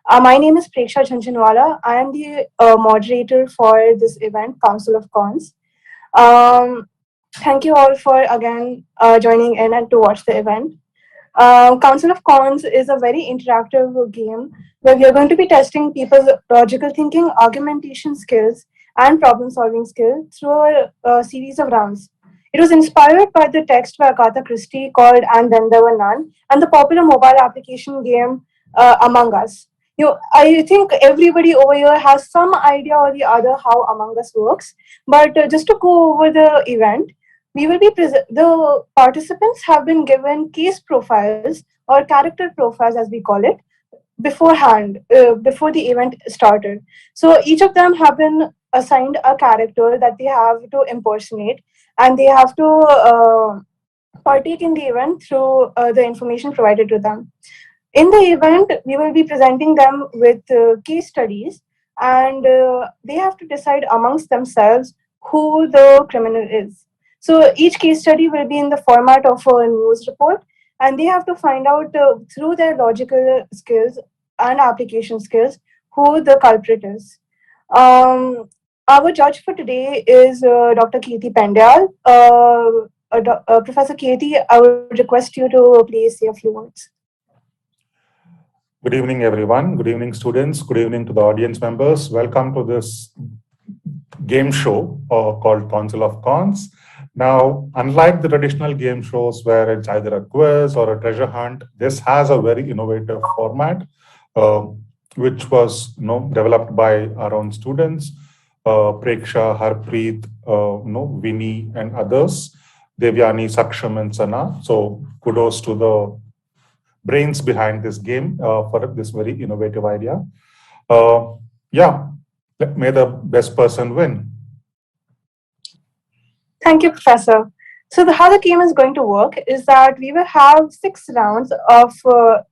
My name is Preksha Jhunjhunwala. I am the moderator for this event, Council of Cons. Um, Thank you all for again joining in and to watch the event. Council of Cons is a very interactive game where we are going to be testing people's logical thinking, argumentation skills, and problem solving skills through a series of rounds. It was inspired by the text by Agatha Christie called And Then There Were None and the popular mobile application game Among Us. I think everybody over here has some idea or the other how Among Us works. But just to go over the event, we will be the participants have been given case profiles or character profiles as we call it beforehand before the event started. So each of them have been assigned a character that they have to impersonate, and they have to partake in the event through the information provided to them. In the event, we will be presenting them with case studies, and they have to decide amongst themselves who the criminal is. So each case study will be in the format of a news report, and they have to find out through their logical skills and application skills who the culprit is. Um, our judge for today is Dr. Kirti Pandya. Professor Kirti, I would request you to please say a few words. Good evening, everyone. Good evening, students. Good evening to the audience members. Welcome to this game show called Council of Cons. Now, unlike the traditional game shows where it's either a quiz or a treasure hunt, this has a very innovative format, which was developed by our own students, Preksha, Harpreet, Vinny, and others, Devyani, Saksham, and Sana. So kudos to the brains behind this game for this very innovative idea. Yeah, may the best person win. Thank you, Professor. So how the game is going to work is that we will have 6 rounds of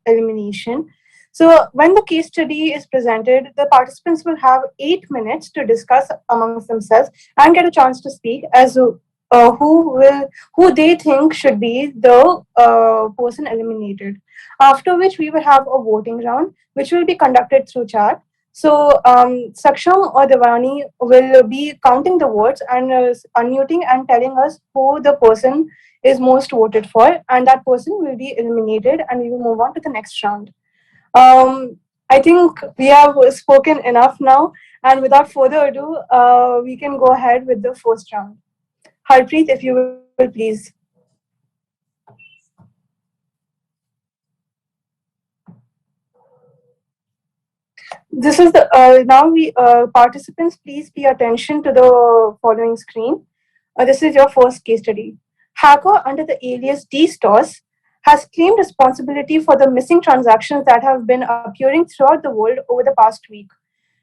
elimination. So when the case study is presented, the participants will have 8 minutes to discuss amongst themselves and get a chance to speak as who they think should be the person eliminated. After which we will have a voting round, which will be conducted through chat. So Saksham or Devani will be counting the votes and unmuting and telling us who the person is most voted for, and that person will be eliminated, and we will move on to the next round. I think we have spoken enough now, and without further ado, we can go ahead with the first round. Harpreet, if you will please. This is the now we participants, please pay attention to the following screen. This is your first case study. Hacker under the alias DSTOS has claimed responsibility for the missing transactions that have been appearing throughout the world over the past week.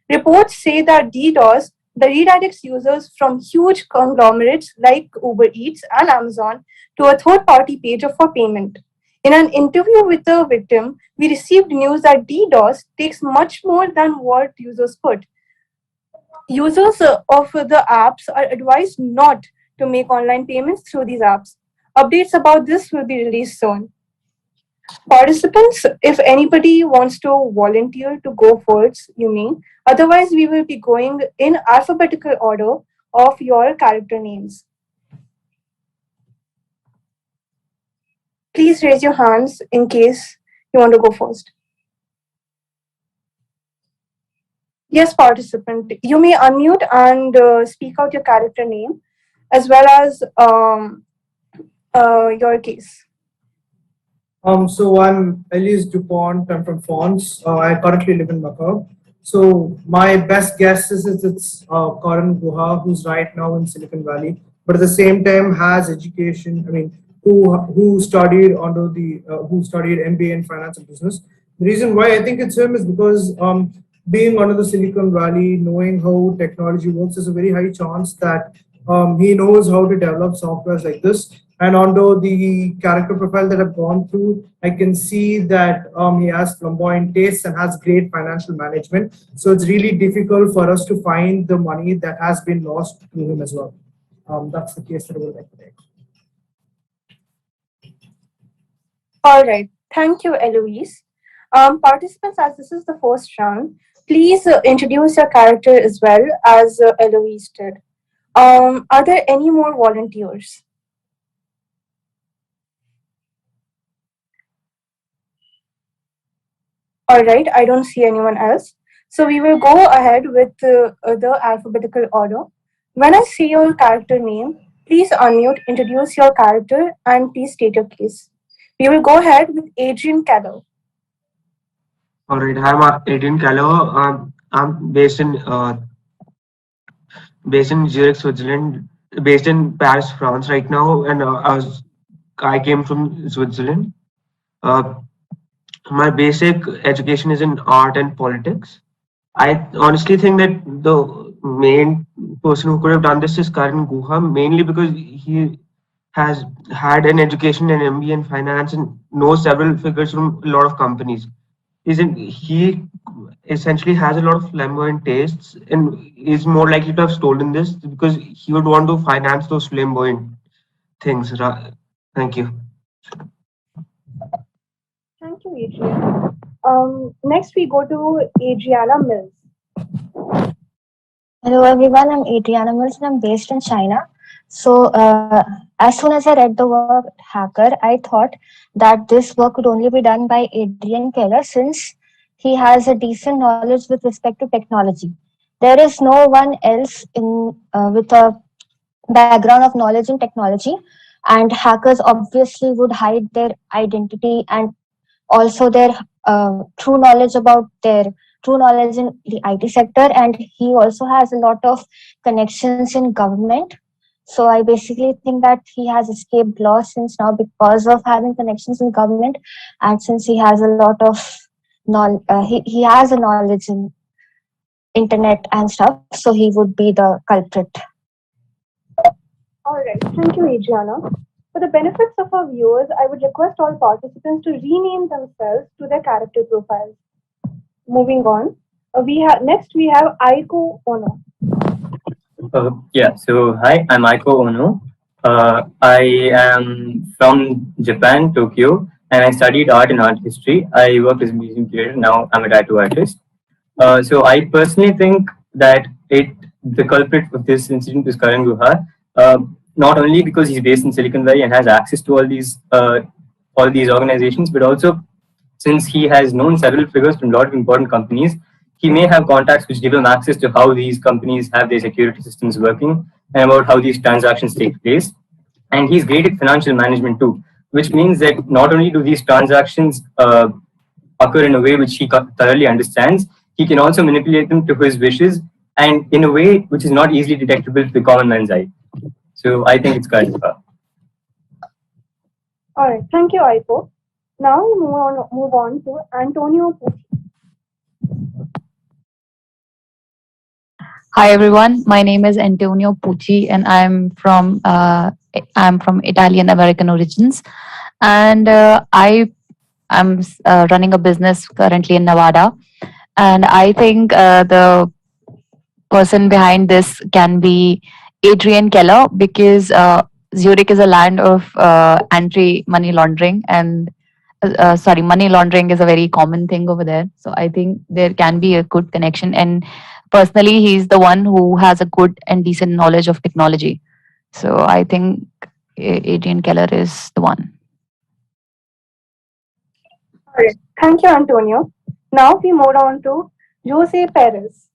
Reports say that DDoS the redirects users from huge conglomerates like Uber Eats and Amazon to a third-party page for payment. In an interview with the victim, we received news that DDoS takes much more than what users put. Users of the apps are advised not to make online payments through these apps. Updates about this will be released soon. Participants, if anybody wants to volunteer to go first, you may. Otherwise, we will be going in alphabetical order of your character names. Please raise your hands in case you want to go first. Yes, participant, you may unmute and speak out your character name as well as your case. So I'm Elise Dupont. I'm from France. I currently live in Macau. So my best guess is it's Karan Guha, who's right now in Silicon Valley, but at the same time has education. I mean, who studied under the who studied MBA in finance and business. The reason why I think it's him is because being under the Silicon Valley, knowing how technology works, is a very high chance that he knows how to develop softwares like this. And under the character profile that I've gone through, I can see that he has flamboyant tastes and has great financial management. So it's really difficult for us to find the money that has been lost to him as well. That's the case that I would like to take. All right. Thank you, Eloise. Participants, as this is the first round, please introduce your character as well as Eloise did. Are there any more volunteers? All right, I don't see anyone else. So we will go ahead with the alphabetical order. When I say your character name, please unmute, introduce your character, and please state your case. We will go ahead with Adrian Keller. All right, I'm Adrian Callow. I'm based in Zurich, Switzerland, based in Paris, France right now, and I came from Switzerland. Uh, my basic education is in art and politics. I honestly think that the main person who could have done this is Karan Guha, mainly because he has had an education in MBA in finance and knows several figures from a lot of companies. Isn't he essentially has a lot of flamboyant tastes and is more likely to have stolen this because he would want to finance those flamboyant things. Thank you. Thank you, Adrian. Next, we go to Adriana Mills. Hello everyone, I'm Adriana Mills and I'm based in China. So as soon as I read the word hacker, I thought that this work could only be done by Adrian Keller since he has a decent knowledge with respect to technology. There is no one else in with a background of knowledge in technology, and hackers obviously would hide their identity and also their true knowledge about their true knowledge in the IT sector, and he also has a lot of connections in government. So I basically think that he has escaped law since now because of having connections in government, and since he has a lot of he has a knowledge in internet and stuff, so he would be the culprit. All right, thank you, Adriana. For the benefits of our viewers, I would request all participants to rename themselves to their character profiles. Moving on, we have Aiko Ono. So hi, I'm Aiko Ono. I am from Japan, Tokyo, and I studied art and art history. I worked as a museum curator. Now I'm a tattoo artist. So I personally think that the culprit of this incident is Karan Guha. Not only because he's based in Silicon Valley and has access to all these organizations, but also since he has known several figures from a lot of important companies, he may have contacts which give him access to how these companies have their security systems working and about how these transactions take place. And he's great at financial management too, which means that not only do these transactions occur in a way which he thoroughly understands, he can also manipulate them to his wishes and in a way which is not easily detectable to the common man's eye. So I think it's Karan. All right, thank you, Aiko. Now we move on to Antonio Pucci. Hi everyone, my name is Antonio Pucci and I'm from Italian American origins, and I'm running a business currently in Nevada, and I think the person behind this can be Adrian Keller because Zurich is a land of anti-money laundering, and money laundering is a very common thing over there. So I think there can be a good connection, and personally, he's the one who has a good and decent knowledge of technology. So I think Adrian Keller is the one. All right, thank you, Antonio. Now we move on to Jose Perez.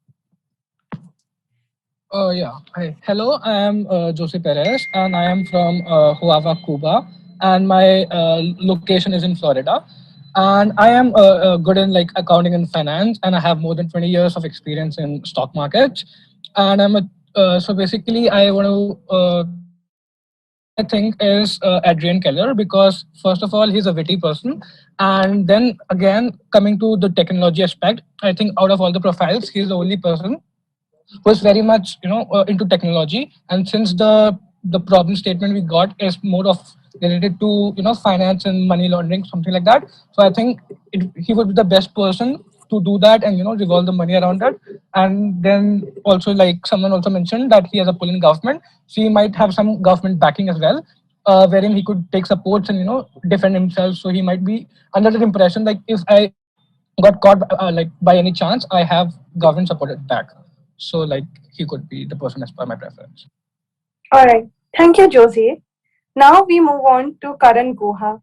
Hi. Hello, I am Jose Perez, and I am from Huava, Cuba, and my location is in Florida. And I am good in like accounting and finance, and I have more than 20 years of experience in stock markets. And so basically, I want to I think is Adrian Keller because first of all he's a witty person, and then again coming to the technology aspect, I think out of all the profiles, he's the only person was very much into technology, and since the problem statement we got is more of related to finance and money laundering, something like that. So I think he would be the best person to do that and revolve the money around that. And then also like someone also mentioned that he has a pull in government, so he might have some government backing as well, wherein he could take supports and defend himself. So he might be under the impression like if I got caught like by any chance, I have government supported back. So like he could be the person as per my preference. All right. Thank you, Josie. Now we move on to Karan Guha.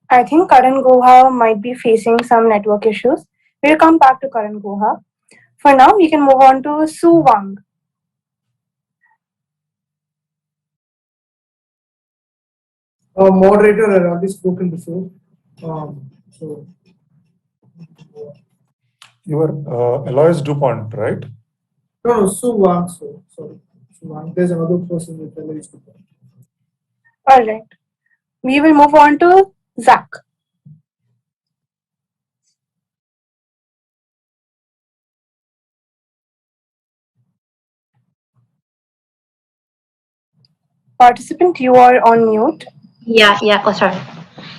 I think Karan Guha might be facing some network issues. We'll come back to Karan Guha. For now, we can move on to Su Wang. Moderator had already spoken before. So You were Alois Dupont, right? no, Su Wang. So sorry, Su Wang. There's another person with Alois Dupont. All right. We will move on to Zach. Participant, you are on mute. Yeah. Oh, sorry.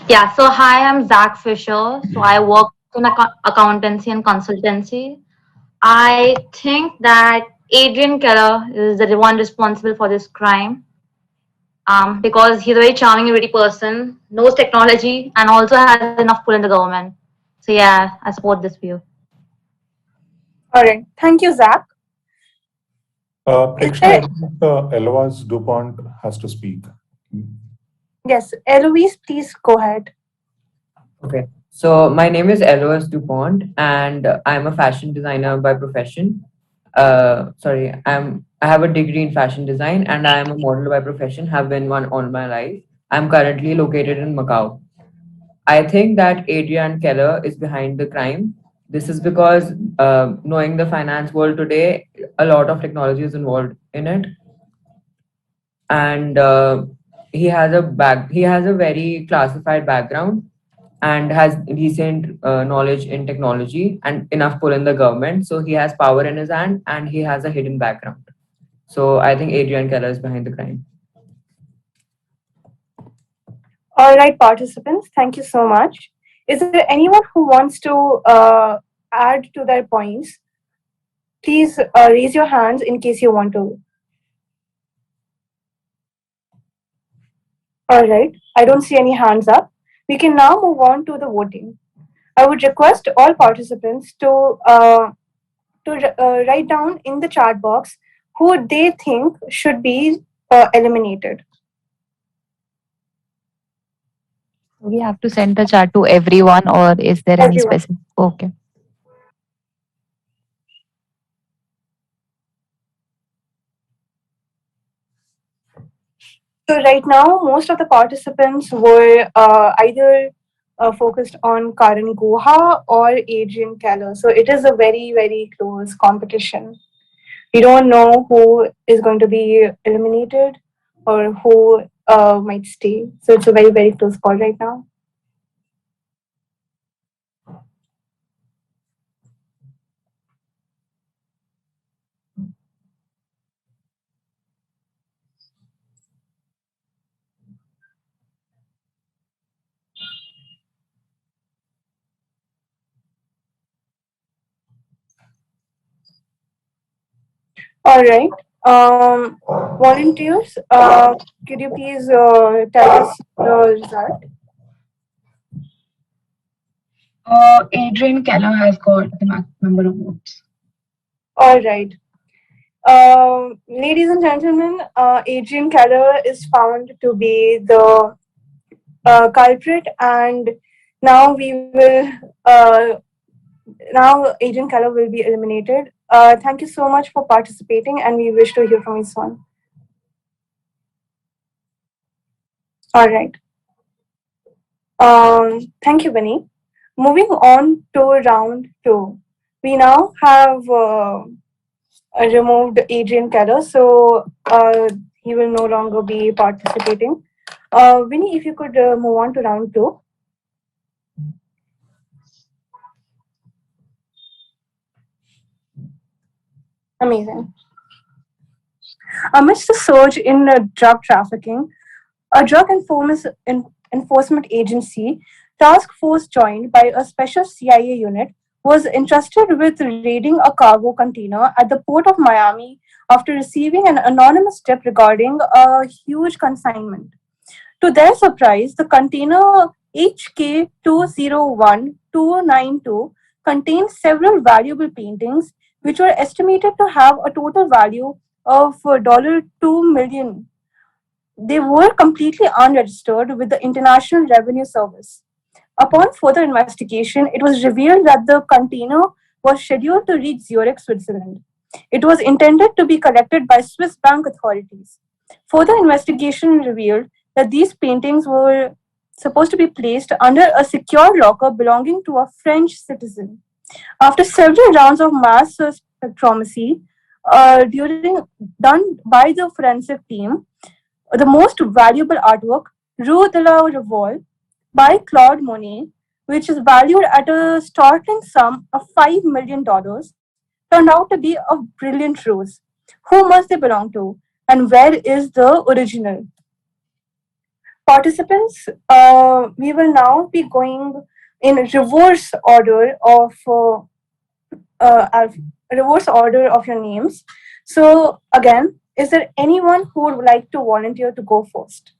Yeah. So, hi, I'm Zach Fisher. So, I work in accountancy and consultancy. I think that Adrian Keller is the one responsible for this crime. Because he's a very charming and witty person, knows technology, and also has enough pull in the government. So, yeah, I support this view. All right. Thank you, Zach. Preksha, I think Alois Dupont has to speak. Yes, Eloise, please go ahead. Okay, so my name is Elois Dupont, and I'm a fashion designer by profession. I have a degree in fashion design, and I am a model by profession. Have been one all my life. I'm currently located in Macau. I think that Adrian Keller is behind the crime. This is because knowing the finance world today, a lot of technology is involved in it, and he has a very classified background and has recent knowledge in technology and enough pull in the government. So he has power in his hand and he has a hidden background. So I think Adrian Keller is behind the crime. All right, participants, thank you so much. Is there anyone who wants to add to their points? Please raise your hands in case you want to. All right, I don't see any hands up. We can now move on to the voting. I would request all participants to write down in the chat box who they think should be eliminated. We have to send the chat to everyone, or is there any Everyone. specific? Okay. So right now, most of the participants were either focused on Karan Guha or Adrian Keller. So it is a very, very close competition. We don't know who is going to be eliminated or who might stay. So it's a very, very close call right now. All right. Volunteers, could you please tell us the result? Adrian Keller has got the max number of votes. All right. Ladies and gentlemen, Adrian Keller is found to be the culprit, and now now Adrian Keller will be eliminated. Thank you so much for participating, and we wish to hear from you soon. All right. Thank you, Vinny. Moving on to round 2. We now have removed Adrian Keller, so he will no longer be participating. Vinny, if you could move on to round 2. Amazing. Amidst the surge in drug trafficking, a drug enforcement agency task force joined by a special CIA unit was entrusted with raiding a cargo container at the port of Miami after receiving an anonymous tip regarding a huge consignment. To their surprise, the container HK201292 contained several valuable paintings, which were estimated to have a total value of $2 million. They were completely unregistered with the International Revenue Service. Upon further investigation, it was revealed that the container was scheduled to reach Zurich, Switzerland. It was intended to be collected by Swiss bank authorities. Further investigation revealed that these paintings were supposed to be placed under a secure locker belonging to a French citizen. After several rounds of mass spectrometry done by the forensic team, the most valuable artwork, Rue de la Revolte, by Claude Monet, which is valued at a startling sum of $5 million, turned out to be a brilliant rose. Who must they belong to? And where is the original? Participants, we will now be going in reverse order of reverse order of your names. So again, is there anyone who would like to volunteer to go first?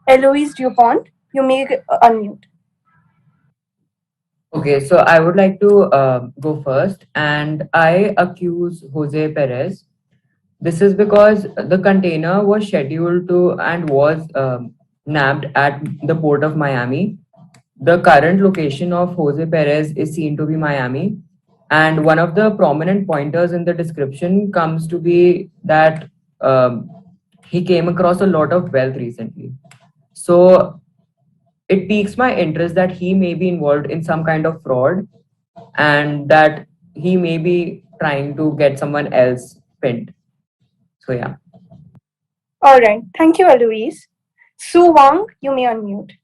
Eloise Dupont, you may unmute. Okay, so I would like to go first, and I accuse Jose Perez. This is because the container was scheduled to and was nabbed at the port of Miami. The current location of Jose Perez is seen to be Miami, and one of the prominent pointers in the description comes to be that he came across a lot of wealth recently. So it piques my interest that he may be involved in some kind of fraud and that he may be trying to get someone else pinned. So yeah. All right, thank you, Eloise. Sue Wang, you may unmute.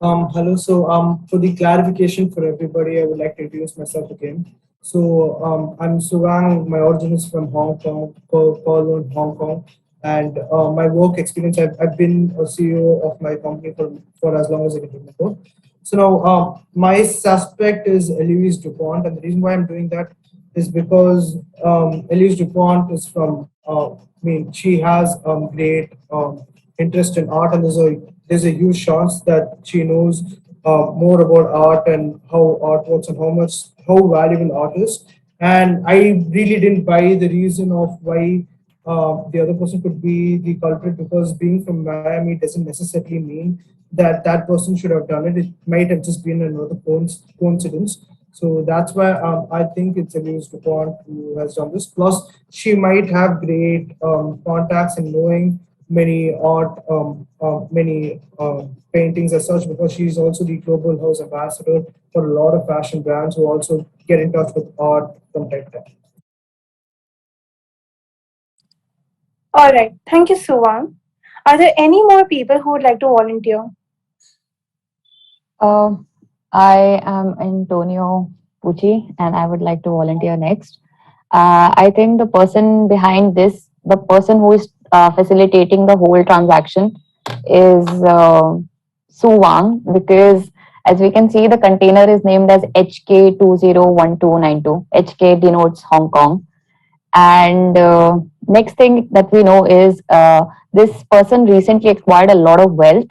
Hello. So, for the clarification for everybody, I would like to introduce myself again. So, I'm Suwang. My origin is from Hong Kong, Kowloon, Hong Kong. And my work experience, I've been a CEO of my company for as long as I can remember. So now, my suspect is Eloise Dupont, and the reason why I'm doing that is because Eloise Dupont is from, she has great interest in art, and there's a huge chance that she knows more about art and how art works and how valuable art is. And I really didn't buy the reason of why the other person could be the culprit, because being from Miami doesn't necessarily mean that that person should have done it. It might have just been another coincidence. So that's why I think it's Eloise Dupont who has done this. Plus, she might have great contacts in knowing many paintings as such, because she's also the global house ambassador for a lot of fashion brands who also get in touch with art from time to time. All right, thank you, Suwang. Are there any more people who would like to volunteer? I am Antonio Pucci, and I would like to volunteer next. I think the person behind this, the person who is facilitating the whole transaction, is Su Wang, because as we can see, the container is named as HK201292. HK denotes Hong Kong. And next thing that we know is this person recently acquired a lot of wealth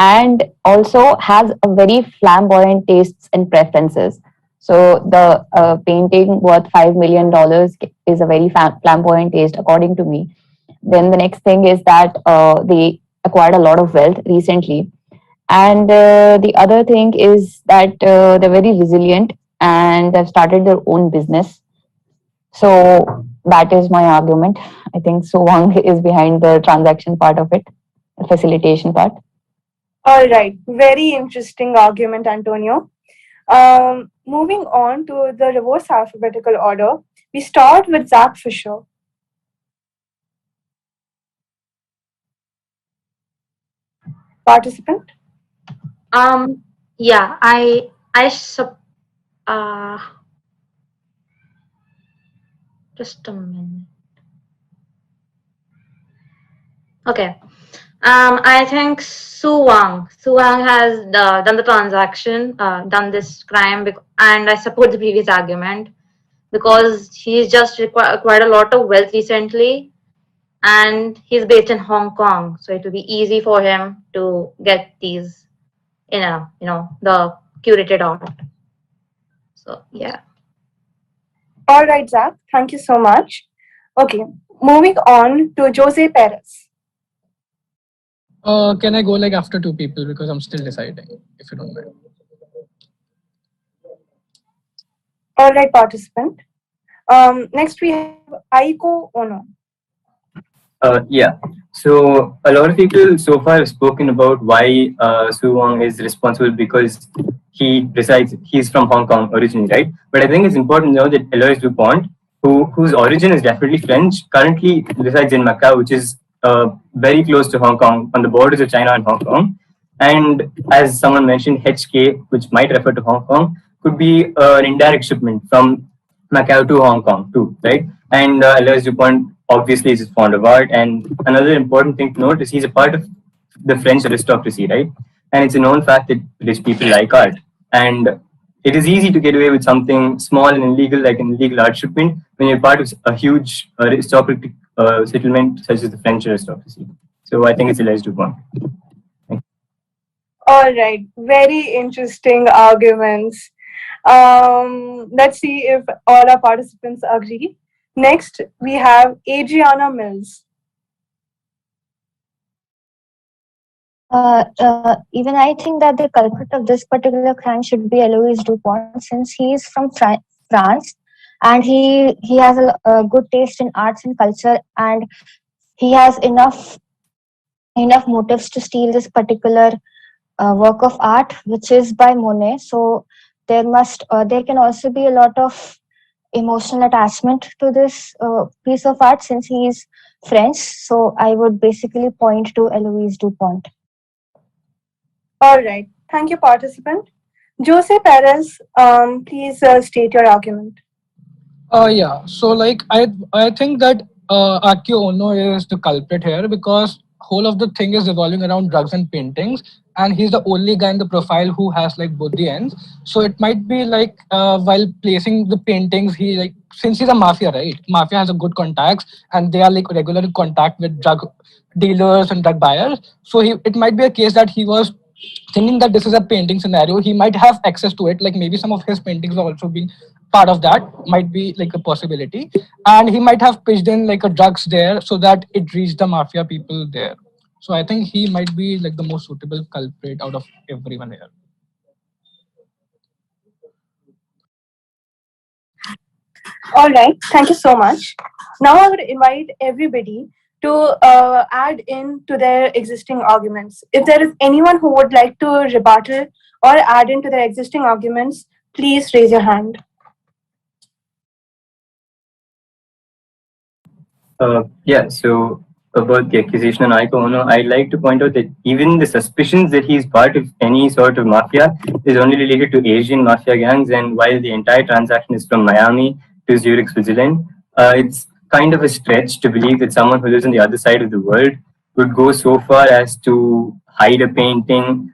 and also has a very flamboyant tastes and preferences. So the painting worth $5 million is a very flamboyant taste, according to me. Then the next thing is that they acquired a lot of wealth recently. And the other thing is that they're very resilient and they've started their own business. So that is my argument. I think Su Wang is behind the transaction part of it, the facilitation part. All right, very interesting argument, Antonio. Moving on to the reverse alphabetical order, we start with Zach Fisher. Participant? Yeah, just a minute. Okay. I think Su Wang. Su Wang has done the transaction, done this crime, and I support the previous argument because he's just acquired a lot of wealth recently, and he's based in Hong Kong, so it will be easy for him to get these in the curated art. So yeah. All right, Zach. Thank you so much. Okay, moving on to Jose Perez. Can I go like after two people because I'm still deciding, if you don't mind. All right, participant. Next we have Aiko Ono. Yeah. So a lot of people so far have spoken about why Su Wang is responsible because he's from Hong Kong originally, right? But I think it's important to know that Alois Dupont, whose origin is definitely French, currently resides in Macau, which is very close to Hong Kong, on the borders of China and Hong Kong. And as someone mentioned, HK, which might refer to Hong Kong, could be an indirect shipment from Macau to Hong Kong too, right? And Alois Dupont obviously is fond of art. And another important thing to note is he's a part of the French aristocracy, right? And it's a known fact that rich people like art. And it is easy to get away with something small and illegal, like an illegal art shipment, when you're part of a huge aristocratic settlement such as the French aristocracy. So I think it's Alois Dupont. All right, very interesting arguments. Let's see if all our participants agree. Next, we have Adriana Mills. Even I think that the culprit of this particular crime should be Alois Dupont, since he is from France, and he has a good taste in arts and culture, and he has enough motives to steal this particular work of art, which is by Monet. So there can also be a lot of emotional attachment to this piece of art since he is French. So I would basically point to Alois Dupont. All right, thank you, participant. Jose Perez, please state your argument. Yeah. So like I think that Akio Ono is the culprit here because whole of the thing is revolving around drugs and paintings, and he's the only guy in the profile who has like both the ends. So it might be like while placing the paintings, he like, since he's a mafia, right? Mafia has a good contacts, and they are like regular in contact with drug dealers and drug buyers. So it might be a case that he was thinking that this is a painting scenario. He might have access to it, like maybe some of his paintings are also being part of that, might be like a possibility, and he might have pitched in like a drugs there so that it reached the mafia people there. So I think he might be like the most suitable culprit out of everyone here. All right, thank you so much. Now I would invite everybody to add in to their existing arguments. If there is anyone who would like to rebuttal or add into their existing arguments, please raise your hand. Yeah, so about the accusation on Aiko Ono, I'd like to point out that even the suspicions that he's part of any sort of mafia is only related to Asian mafia gangs, and while the entire transaction is from Miami to Zurich, Switzerland, it's kind of a stretch to believe that someone who lives on the other side of the world would go so far as to hide a painting.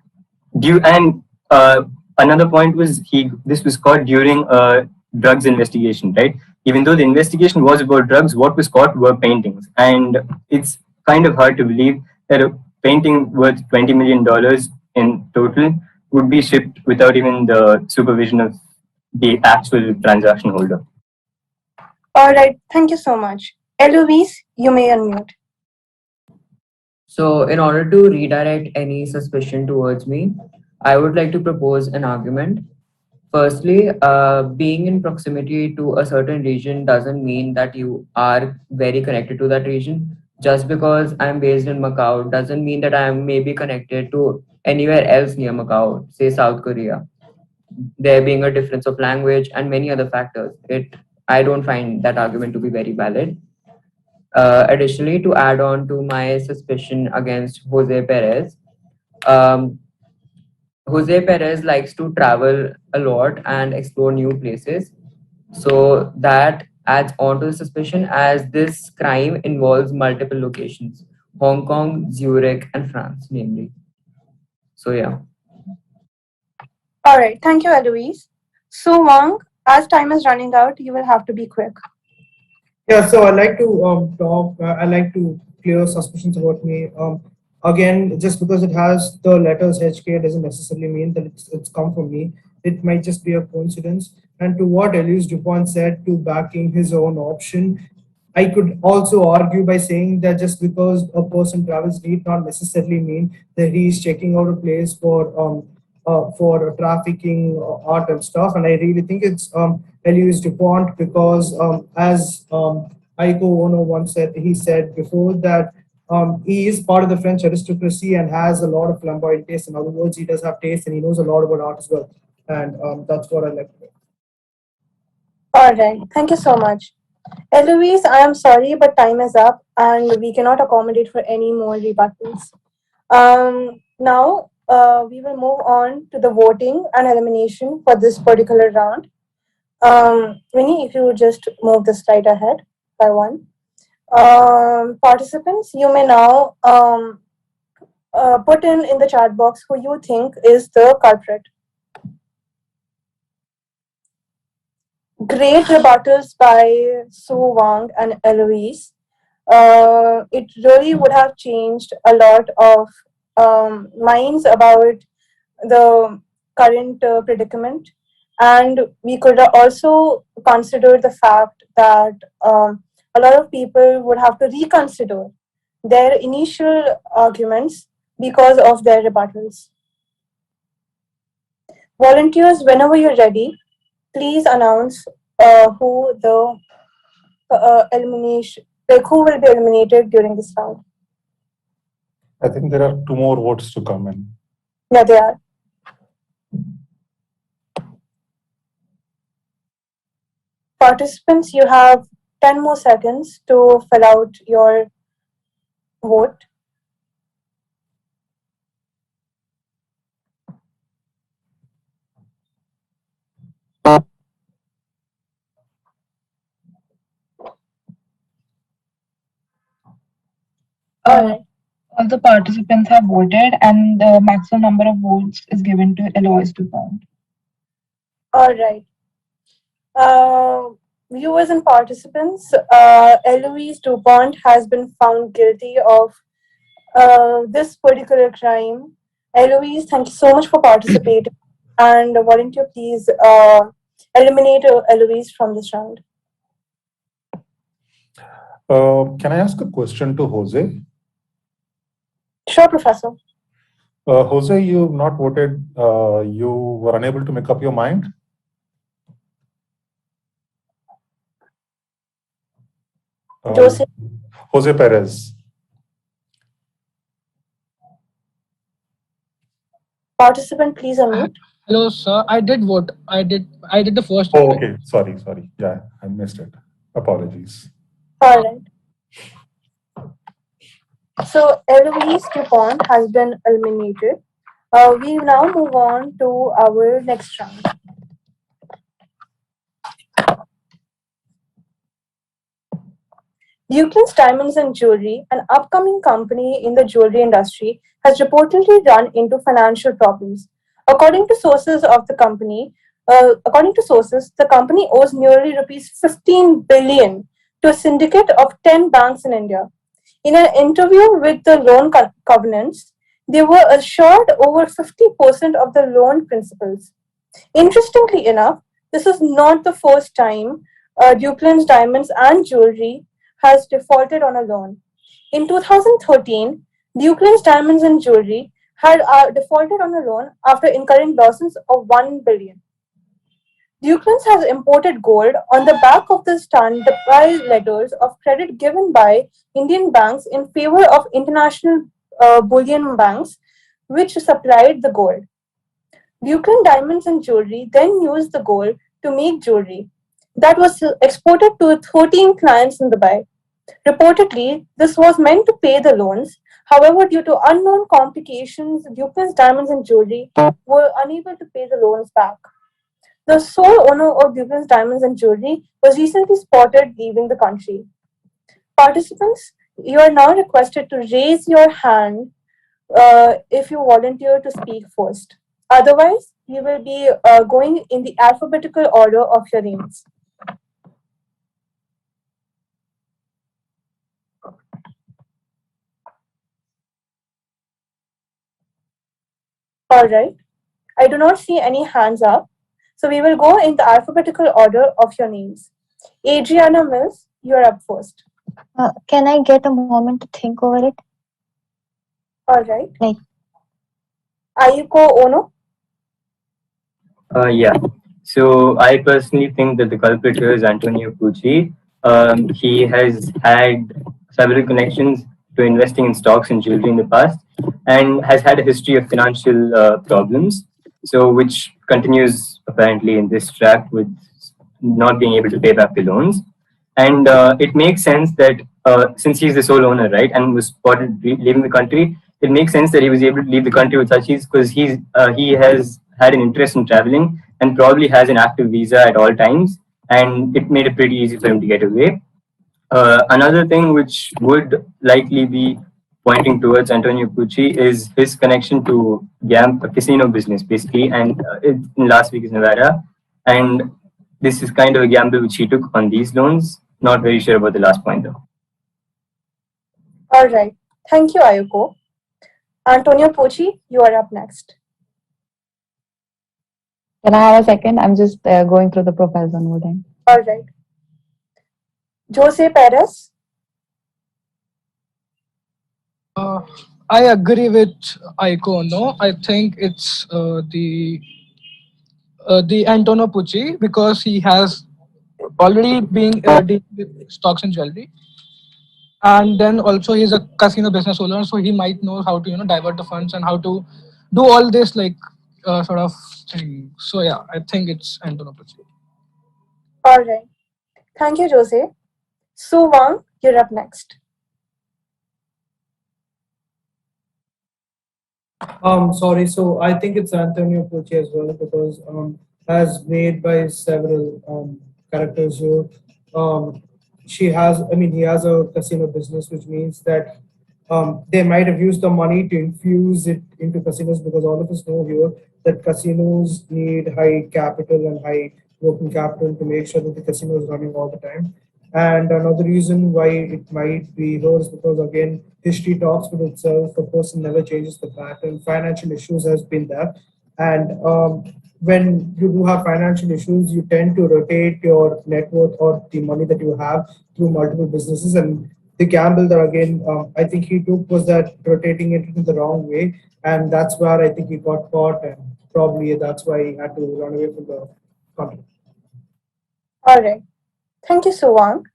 And another point was this was caught during a drugs investigation, right? Even though the investigation was about drugs, what was caught were paintings. And it's kind of hard to believe that a painting worth $20 million in total would be shipped without even the supervision of the actual transaction holder. All right, thank you so much. Eloise, you may unmute. So, in order to redirect any suspicion towards me, I would like to propose an argument. Firstly, being in proximity to a certain region doesn't mean that you are very connected to that region. Just because I'm based in Macau doesn't mean that I'm maybe connected to anywhere else near Macau, say South Korea. There being a difference of language and many other factors, I don't find that argument to be very valid. Additionally, to add on to my suspicion against Jose Perez, Jose Perez likes to travel a lot and explore new places. So that adds on to the suspicion, as this crime involves multiple locations. Hong Kong, Zurich, and France, namely. So yeah. All right, thank you, Eloise. So, Wang, as time is running out, you will have to be quick. Yeah, so I like to talk. I like to clear suspicions about me. Again, just because it has the letters HK doesn't necessarily mean that it's come from me. It might just be a coincidence. And to what Elias Dupont said to backing his own option, I could also argue by saying that just because a person travels need not necessarily mean that he is checking out a place for trafficking art and stuff. And I really think it's Elias Dupont because as Aiko Ono once said, he said before that he is part of the French aristocracy and has a lot of flamboyant taste. In other words, he does have taste and he knows a lot about art as well. And that's what I like to do. All right, thank you so much. Eloise, I am sorry, but time is up and we cannot accommodate for any more rebuttals. Now, we will move on to the voting and elimination for this particular round. Winnie, if you would just move the slide ahead by one. Participants, you may now put in the chat box who you think is the culprit. Great rebuttals by Su Wang and Eloise. It really would have changed a lot of minds about the current predicament. And we could also consider the fact that a lot of people would have to reconsider their initial arguments because of their rebuttals. Volunteers, whenever you're ready, please announce who the elimination, like who will be eliminated during this round. I think there are 2 more votes to come in. Yeah, they are. Participants, you have 10 more seconds to fill out your vote. All the participants have voted, and the maximum number of votes is given to Eloise Dupont. All right. Viewers and participants, Eloise Dupont has been found guilty of this particular crime. Eloise, thank you so much for participating. And volunteer, please eliminate Eloise from this round. Can I ask a question to Jose? Sure, Professor. Jose, you've not voted. You were unable to make up your mind? Jose Perez. Participant, please unmute. Hello, sir. I did vote. I did the first. Oh, okay. Sorry. Yeah, I missed it. Apologies. All right. So Eloise Dupont has been eliminated. We now move on to our next round. Dukeland's Diamonds and Jewelry, an upcoming company in the jewelry industry, has reportedly run into financial problems. According to sources, the company owes nearly rupees 15 billion to a syndicate of 10 banks in India. In an interview with the loan covenants, they were assured over 50% of the loan principals. Interestingly enough, this is not the first time Dukeland's Diamonds and Jewelry has defaulted on a loan. In 2013, Dukeland's Diamonds and Jewelry had defaulted on a loan after incurring losses of 1 billion. Dukeland's has imported gold on the back of the standby letters of credit given by Indian banks in favor of international bullion banks, which supplied the gold. Dukeland Diamonds and Jewelry then used the gold to make jewelry that was exported to 13 clients in Dubai. Reportedly, this was meant to pay the loans. However, due to unknown complications, Dukeland's Diamonds and Jewelry were unable to pay the loans back. The sole owner of Dukeland's Diamonds and Jewelry was recently spotted leaving the country. Participants, You are now requested to raise your hand if you volunteer to speak first. Otherwise, you will be going in the alphabetical order of your names. All right. I do not see any hands up. So we will go in the alphabetical order of your names. Adriana Mills, you're up first. Can I get a moment to think over it? All right. Like, Ayuko Ono. Yeah. So I personally think that the culprit here is Antonio Pucci. He has had several connections to investing in stocks and jewelry in the past, and has had a history of financial problems. So which continues apparently in this track with not being able to pay back the loans. And it makes sense that since he's the sole owner, right, and was spotted leaving the country, it makes sense that he was able to leave the country with such ease because he has had an interest in traveling and probably has an active visa at all times, and it made it pretty easy for him to get away. Another thing which would likely be pointing towards Antonio Pucci is his connection to casino business, basically, and in Las Vegas, Nevada. And this is kind of a gamble which he took on these loans. Not very sure about the last point, though. All right. Thank you, Ayuko. Antonio Pucci, you are up next. Can I have a second? I'm just going through the profiles one more time. All right. Jose Perez. I agree with Aiko. No, I think it's the Antonio Pucci because he has already been dealing with stocks and jewelry, and then also he's a casino business owner, so he might know how to divert the funds and how to do all this like sort of thing. So yeah, I think it's Antonio Pucci. All right. Thank you, Jose. Su Wang, you're up next. Sorry. So I think it's Antonio Pucci as well because as made by several characters here, he has a casino business, which means that they might have used the money to infuse it into casinos because all of us know here that casinos need high capital and high working capital to make sure that the casino is running all the time. And another reason why it might be here is because again, history talks with itself. A person never changes the pattern. Financial issues has been there, and when you do have financial issues, you tend to rotate your net worth or the money that you have through multiple businesses. And the gamble that again, I think he took was that rotating it in the wrong way, and that's where I think he got caught, and probably that's why he had to run away from the country. All right. Thank you, Su Wang.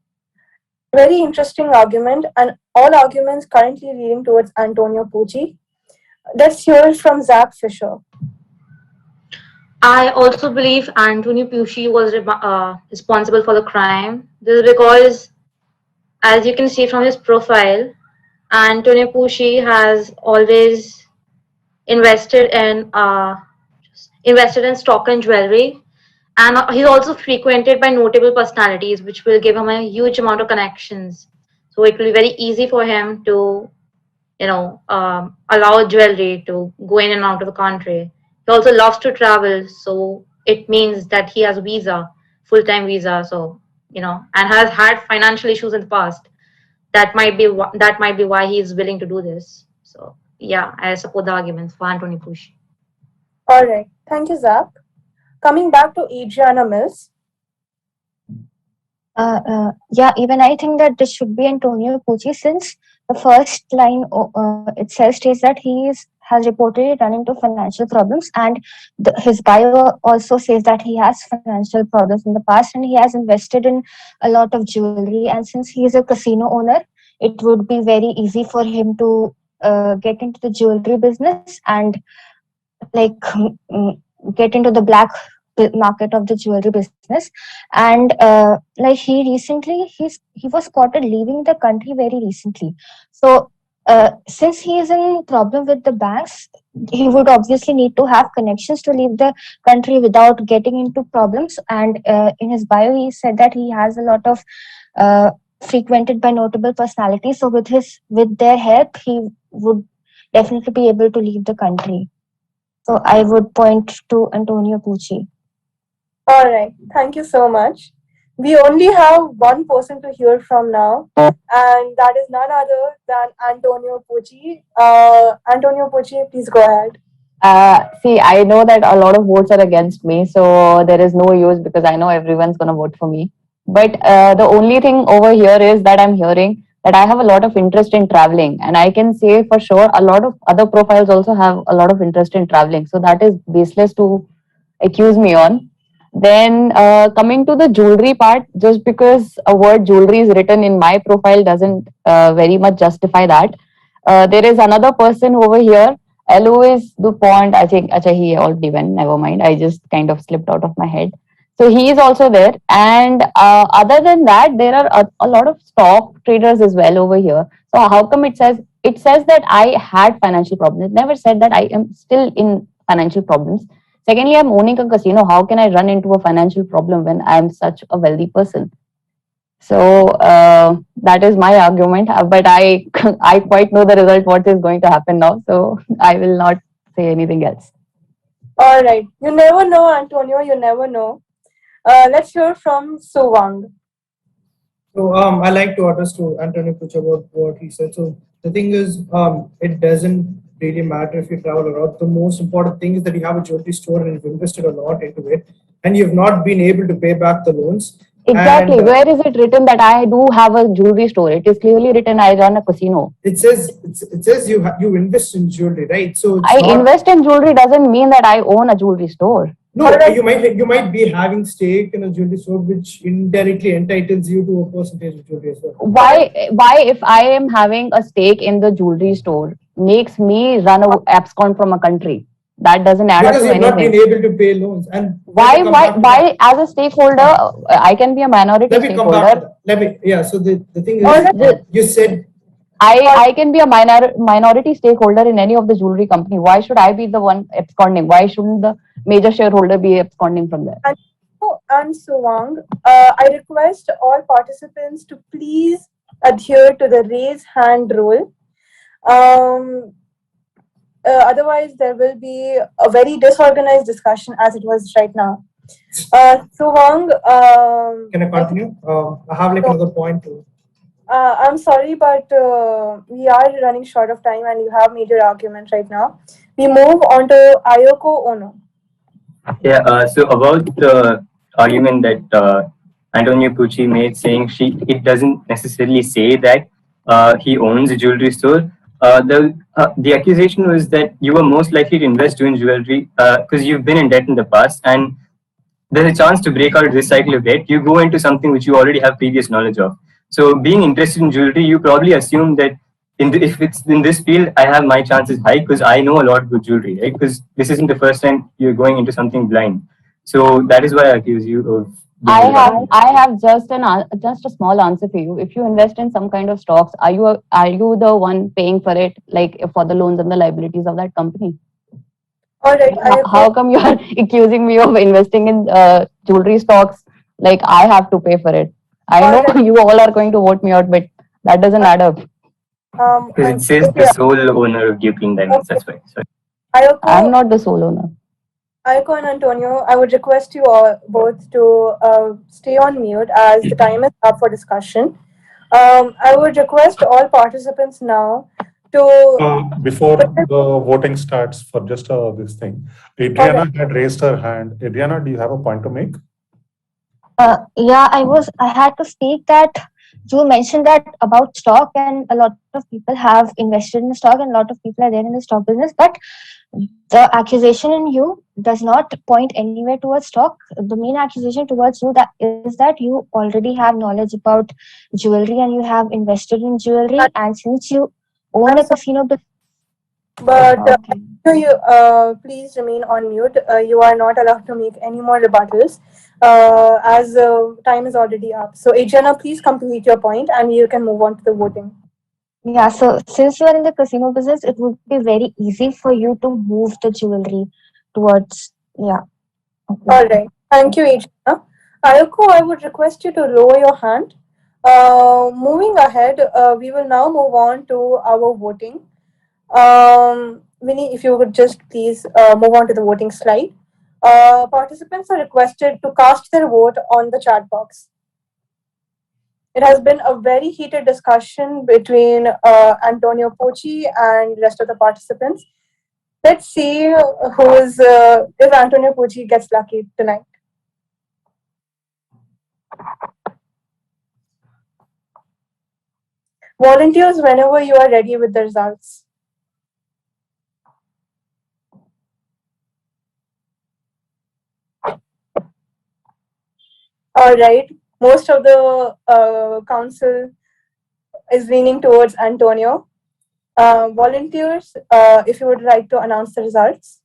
Very interesting argument, and all arguments currently leading towards Antonio Pucci. Let's hear it from Zach Fisher. I also believe Antonio Pucci was responsible for the crime. This is because, as you can see from his profile, Antonio Pucci has always invested in stock and jewelry, and he's also frequented by notable personalities, which will give him a huge amount of connections. So it will be very easy for him to, allow jewelry to go in and out of the country. He also loves to travel, so it means that he has a visa, full-time visa. So and has had financial issues in the past. That might be why he is willing to do this. So yeah, I support the arguments for Antonio Pucci. All right. Thank you, Zach. Coming back to Adriana Mills. Yeah, even I think that this should be Antonio Pucci since the first line itself states that has reportedly run into financial problems, and his bio also says that he has financial problems in the past and he has invested in a lot of jewelry. And since he is a casino owner, it would be very easy for him to get into the jewelry business and get into the black market of the jewelry business. And he was spotted leaving the country very recently. So since he is in problem with the banks, he would obviously need to have connections to leave the country without getting into problems. And in his bio, he said that he has a lot of frequented by notable personalities. So with their help, he would definitely be able to leave the country. So I would point to Antonio Pucci. All right. Thank you so much. We only have one person to hear from now, and that is none other than Antonio Pucci. Antonio Pucci, please go ahead. See, I know that a lot of votes are against me, so there is no use because I know everyone's going to vote for me. But the only thing over here is that I'm hearing that I have a lot of interest in traveling, and I can say for sure a lot of other profiles also have a lot of interest in traveling. So that is baseless to accuse me on. Then coming to the jewelry part, just because a word jewelry is written in my profile doesn't very much justify that. There is another person over here, Alois Dupont. I think acha, he already went. Never mind. I just kind of slipped out of my head. So he is also there. And other than that, there are a lot of stock traders as well over here. So how come it says that I had financial problems? It never said that I am still in financial problems. Secondly, I'm owning a casino. How can I run into a financial problem when I'm such a wealthy person? So that is my argument. But I I quite know the result. What is going to happen now? So I will not say anything else. All right. You never know, Antonio. You never know. Let's hear from Suvang. So I like to address to Antonio Pucci about what he said. So the thing is, it doesn't really matter if you travel a lot. The most important thing is that you have a jewelry store and you've invested a lot into it, and you've not been able to pay back the loans. Exactly. And, Where is it written that I do have a jewelry store? It is clearly written I run a casino. it says you invest in jewelry, right? So it's I not, invest in jewelry doesn't mean that I own a jewelry store. no, you might be having stake in a jewelry store, which indirectly entitles you to a percentage of jewelry as well. Why if I am having a stake in the jewelry store makes me run a abscond from a country? That doesn't add Because up to you've not been anything. able to pay loans. And Why as a stakeholder I can be a minority let me come back to stakeholder. that. So the thing is, you said I can be a minority stakeholder in any of the jewelry company. Why should I be the one absconding? Why shouldn't the major shareholder be absconding from there? And Suvang, I request all participants to please adhere to the raise hand rule. Otherwise, there will be a very disorganized discussion as it was right now. Suvang, can I continue? I have like another point too. I'm sorry, but we are running short of time and you have made your argument right now. We move on to Ayoko Ono. Yeah, so about the argument that Antonio Pucci made, saying it doesn't necessarily say that he owns a jewelry store. The accusation was that you were most likely to invest in jewelry because you've been in debt in the past, and there's a chance to break out of this cycle of debt. You go into something which you already have previous knowledge of. So being interested in jewelry, you probably assume that if it's in this field, I have my chances high because I know a lot about jewelry, right? Because this isn't the first time you're going into something blind. So that is why I accuse you of. I have just a small answer for you. If you invest in some kind of stocks, are you the one paying for it, like for the loans and the liabilities of that company? All right. How come you are accusing me of investing in jewelry stocks? Like I have to pay for it. I know you all are going to vote me out, but that doesn't add up. Because it says the sole owner of Duke Diamonds. That's why. Sorry. I'm not the sole owner. Ayoko and Antonio, I would request you all both to stay on mute as the time is up for discussion. I would request all participants now to. Before the voting starts, for just this thing, Adriana had raised her hand. Adriana, do you have a point to make? Yeah, I had to speak that you mentioned that about stock, and a lot of people have invested in stock, and a lot of people are there in the stock business, but the accusation in you does not point anywhere towards stock. The main accusation towards you is that you already have knowledge about jewelry and you have invested in jewelry, and since you own a casino business. But you please remain on mute. You are not allowed to make any more rebuttals as time is already up. So Adriana, please complete your point and you can move on to the voting. Yeah, so since you are in the casino business, it would be very easy for you to move the jewelry towards, yeah. Okay. All right. Thank you, Adriana. Ayoko, I would request you to lower your hand Moving ahead, we will now move on to our voting. Vinny, if you would just please move on to the voting slide. Participants are requested to cast their vote on the chat box. It has been a very heated discussion between Antonio Pochi and rest of the participants. Let's see who is if Antonio Pochi gets lucky tonight. Volunteers, whenever you are ready with the results. All right, most of the council is leaning towards Antonio. Volunteers, if you would like to announce the results.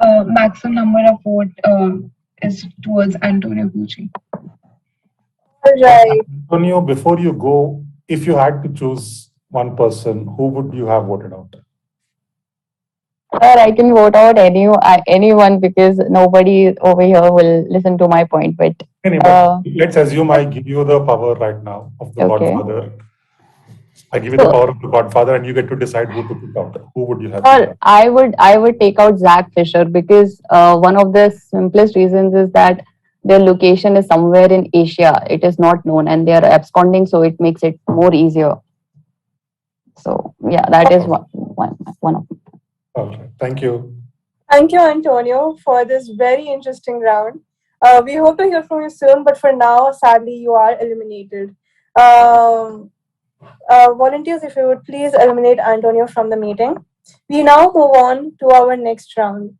Maximum number of vote is towards Antonio Pucci. All right. Antonio, before you go, if you had to choose one person, who would you have voted out? Sir, I can vote out anyone because nobody over here will listen to my point. But let's assume I give you the power right now of the Okay. Godfather. I give you the power of the Godfather, and you get to decide who to pick out. Who would you have? Or I would take out Zach Fisher because one of the simplest reasons is that their location is somewhere in Asia. It is not known, and they are absconding, so it makes it more easier. So yeah, that is one of them. Okay, thank you. Thank you, Antonio, for this very interesting round. We hope to hear from you soon, but for now, sadly, you are eliminated. Volunteers, if you would please eliminate Antonio from the meeting. We now move on to our next round.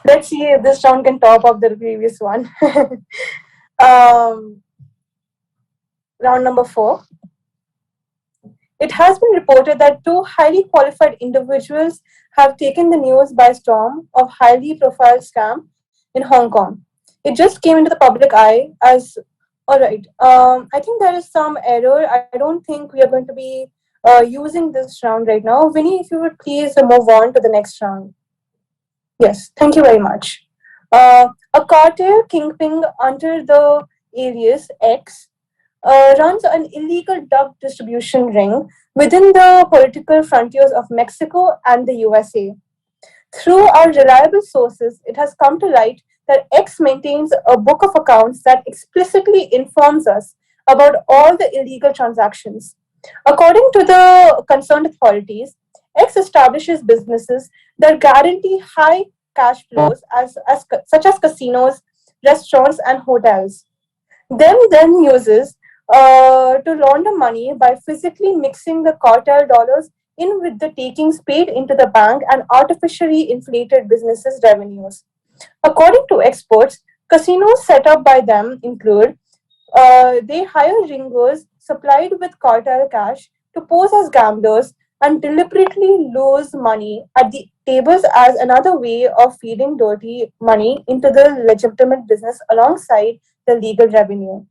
Let's see if this round can top up the previous one. Round number 4. It has been reported that 2 highly qualified individuals have taken the news by storm of highly profile scam in Hong Kong. It just came into the public eye as, all right, I think there is some error. I don't think we are going to be using this round right now. Vinny, if you would please move on to the next round. Yes, thank you very much. A cartel kingpin under the alias X runs an illegal drug distribution ring within the political frontiers of Mexico and the USA. Through our reliable sources, it has come to light that X maintains a book of accounts that explicitly informs us about all the illegal transactions. According to the concerned authorities, X establishes businesses that guarantee high cash flows such as casinos, restaurants, and hotels. Them then uses to launder money by physically mixing the cartel dollars in with the takings paid into the bank and artificially inflated businesses' revenues. According to experts, casinos set up by them include they hire ringers supplied with cartel cash to pose as gamblers and deliberately lose money at the tables as another way of feeding dirty money into the legitimate business alongside the legal revenue.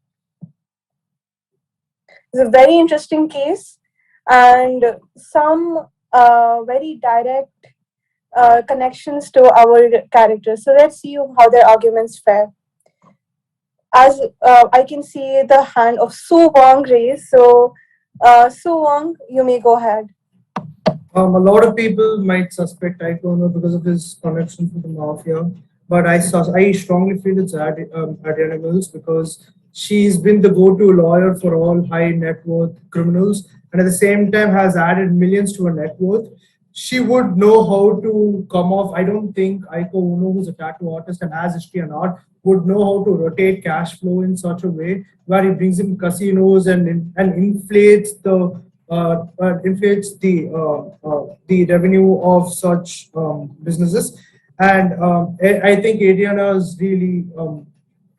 It's a very interesting case and some very direct connections to our characters. So let's see how their arguments fare. As I can see the hand of Su Wong raised. So Su Wong, you may go ahead. A lot of people might suspect Taekwondo because of his connection to the mafia, but I strongly feel it's Adriana Mills because she's been the go-to lawyer for all high net worth criminals, and at the same time has added millions to her net worth. She would know how to come off. I don't think Aiko Uno, who's a tattoo artist and has history and art, would know how to rotate cash flow in such a way where he brings in casinos and inflates the revenue of such businesses. And I think Adriana is really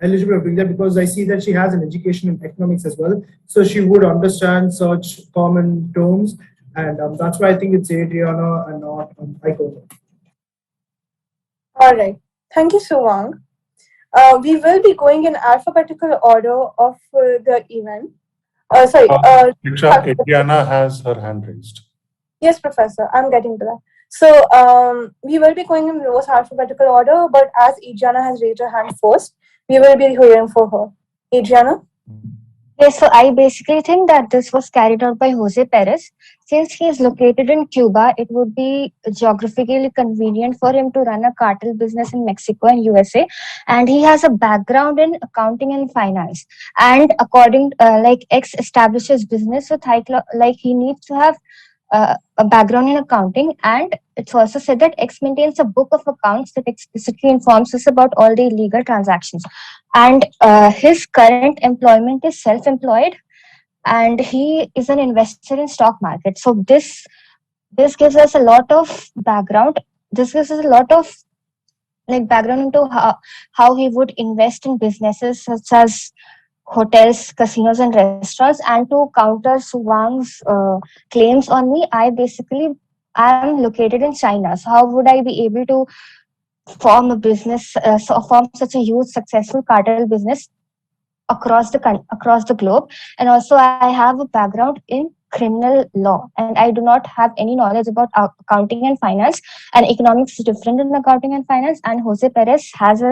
eligible to bring that because I see that she has an education in economics as well. So she would understand such common terms. And that's why I think it's Adriana and not Aiko. All right. Thank you, Su Wong. We will be going in alphabetical order of the event. Adriana has her hand raised. Yes, Professor, I'm getting to that. So we will be going in reverse alphabetical order, but as Adriana has raised her hand first, we will be hearing for her. Adriana? Yes, so I basically think that this was carried out by Jose Perez. Since he is located in Cuba, it would be geographically convenient for him to run a cartel business in Mexico and USA. And he has a background in accounting and finance. And according, like X establishes business with like he needs to have a background in accounting. And it's also said that X maintains a book of accounts that explicitly informs us about all the illegal transactions. And his current employment is self-employed, and he is an investor in stock market. So this gives us a lot of background. This gives us a lot of like background into how he would invest in businesses such as hotels, casinos, and restaurants. And to counter Suwang's claims on me, I am located in China. So how would I be able to form a business, form such a huge successful cartel business across the globe? And also, I have a background in criminal law, and I do not have any knowledge about accounting and finance. And economics is different in accounting and finance. And Jose Perez has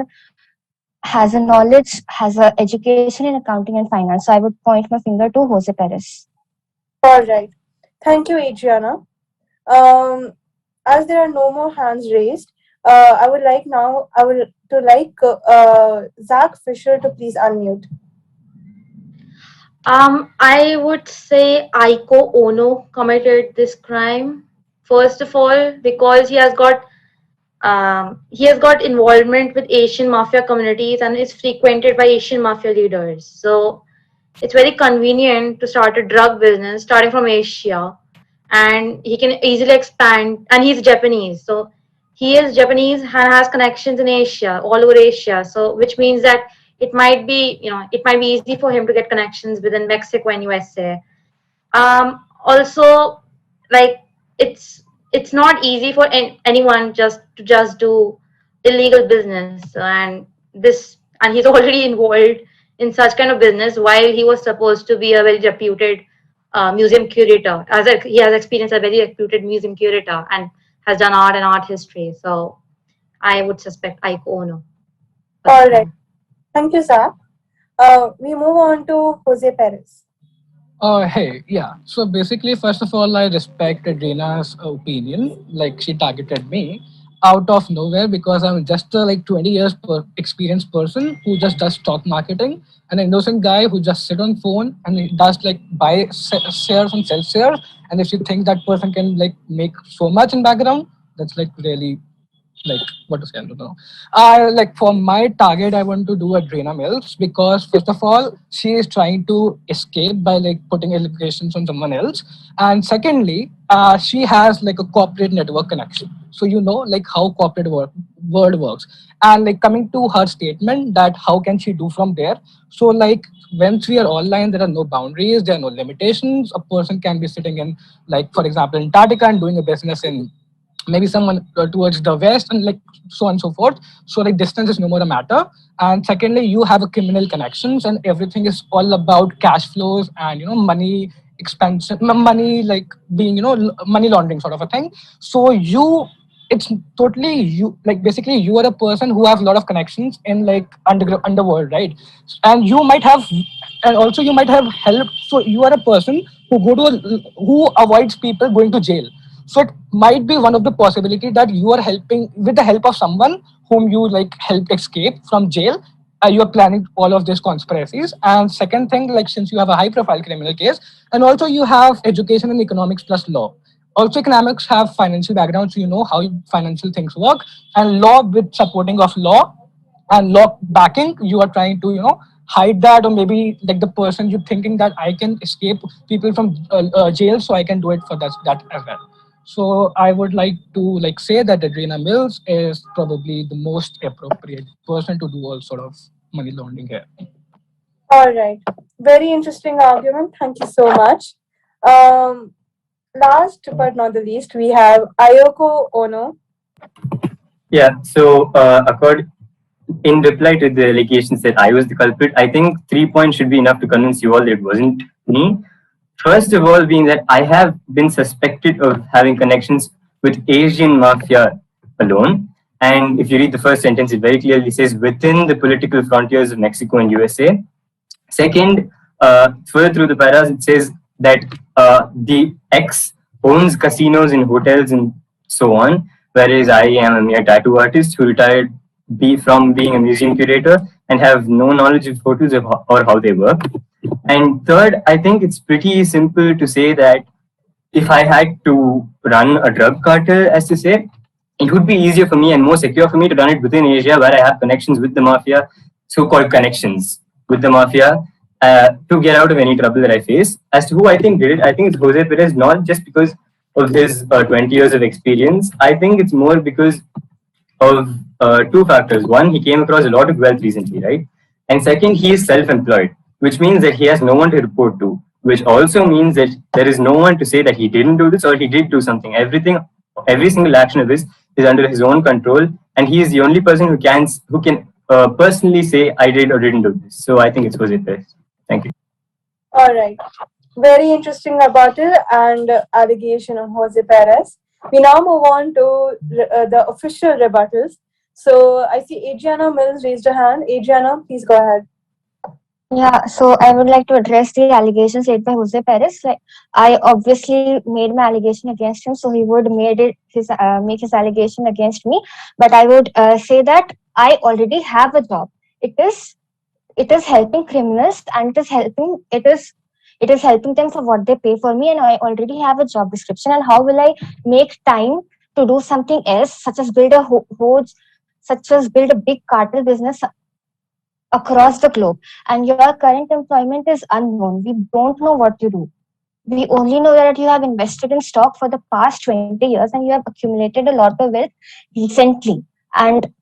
a knowledge, has a education in accounting and finance. So I would point my finger to Jose Perez. All right. Thank you, Adriana. As there are no more hands raised, I would like Zach Fisher to please unmute. I would say Aiko Ono committed this crime. First of all, because he has got involvement with Asian mafia communities and is frequented by Asian mafia leaders. So it's very convenient to start a drug business starting from Asia, and he can easily expand. And he's Japanese, so he is Japanese and has connections in Asia, all over Asia. So which means that it might be easy for him to get connections within Mexico and USA. Also, like it's not easy for anyone just to do illegal business, and he's already involved in such kind of business while he was supposed to be a very reputed museum curator. He has experienced a very reputed museum curator and has done art and art history. So I would suspect Aiko Ono. All right. Thank you, Zach. We move on to Jose Perez. Hey, yeah. So basically, first of all, I respect Adrina's opinion. Like, she targeted me out of nowhere because I'm just a 20 years experienced person who just does stock marketing, an innocent guy who just sit on phone and he does buy shares and sell shares. And if you think that person can make so much in background, that's really what to say, I don't know. For my target, I want to do Adrina Mills because first of all, she is trying to escape by putting allegations on someone else, and secondly, she has a corporate network connection. So how corporate world works, and coming to her statement that how can she do from there. So once we are online, there are no boundaries, there are no limitations. A person can be sitting in for example Antarctica and doing a business in maybe someone towards the west, and so on and so forth. So distance is no more a matter. And secondly, you have a criminal connections, and everything is all about cash flows and money expansion, money being money laundering sort of a thing. So it's totally you, basically you are a person who have a lot of connections in underworld, right? And you might have, and also you might have help. So you are a person who avoids people going to jail. So it might be one of the possibility that you are helping with the help of someone whom you helped escape from jail. You are planning all of these conspiracies. And second thing, since you have a high profile criminal case, and also you have education in economics plus law. Also economics have financial background, so you know how financial things work, and law with supporting of law and law backing, you are trying to hide that, or maybe the person you're thinking that I can escape people from jail, so I can do it for that as well. So I would like to say that Adrina Mills is probably the most appropriate person to do all sort of money laundering here. All right. Very interesting argument. Thank you so much. Last but not the least, we have Ayoko Ono. Yeah, so in reply to the allegations that I was the culprit, I think 3 points should be enough to convince you all that it wasn't me. First of all, being that I have been suspected of having connections with Asian mafia alone. And if you read the first sentence, it very clearly says within the political frontiers of Mexico and USA. Second, Further through the paras, it says that the X owns casinos and hotels and so on, whereas I am a mere tattoo artist who retired from being a museum curator and have no knowledge of hotels or how they work. And third, I think it's pretty simple to say that if I had to run a drug cartel, as to say, it would be easier for me and more secure for me to run it within Asia, where I have connections with the mafia, so-called connections with the mafia, to get out of any trouble that I face. As to who I think did it, I think it's Jose Perez, not just because of his 20 years of experience. I think it's more because of two factors. One, he came across a lot of wealth recently, right? And second, he is self-employed, which means that he has no one to report to, which also means that there is no one to say that he didn't do this or he did do something. Every single action of his is under his own control, and he is the only person who can personally say I did or didn't do this. So I think it's Jose Perez. Thank you. All right. Very interesting rebuttal and allegation on Jose Perez. We now move on to the official rebuttals. So I see Adriana Mills raised her hand. Adriana, please go ahead. Yeah, so I would like to address the allegations made by Jose Perez. Like, I obviously made my allegation against him, so he would make his allegation against me. But I would say that I already have a job. It is helping criminals, and it is helping them for what they pay for me, and I already have a job description. And how will I make time to do something else, such as build a big cartel business across the globe? And your current employment is unknown. We don't know what you do. We only know that you have invested in stock for the past 20 years and you have accumulated a lot of wealth recently. And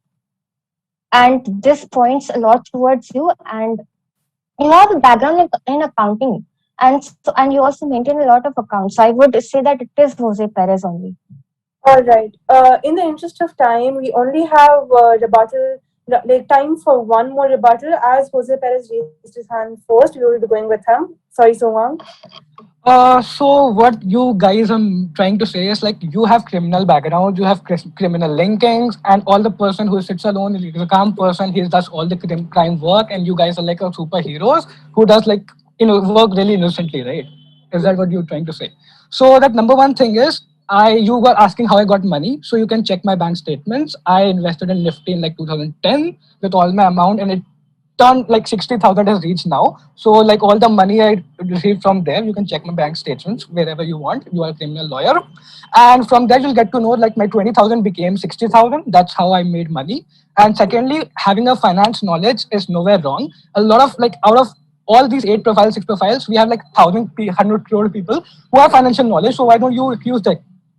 this points a lot towards you, and you have a background in accounting, and you also maintain a lot of accounts. So I would say that it is Jose Perez only. All right. In the interest of time, we only have time for one more rebuttal. As Jose Perez raised his hand first, we will be going with him. Sorry, Sowang. So what you guys are trying to say is like you have criminal background, you have criminal linkings, and all the person who sits alone is a calm person. He does all the crime work, and you guys are like a superheroes who does like work really innocently, right? Is that what you're trying to say? So that number one thing is you were asking how I got money, so you can check my bank statements. I invested in Nifty in like 2010 with all my amount, and it turned like 60,000 has reached now. So like all the money I received from there, you can check my bank statements wherever you want. You are a criminal lawyer, and from there you'll get to know like my 20,000 became 60,000. That's how I made money. And secondly, having a finance knowledge is nowhere wrong. A lot of like out of all these 6 profiles, we have like 100 crore people who have financial knowledge. So why don't you use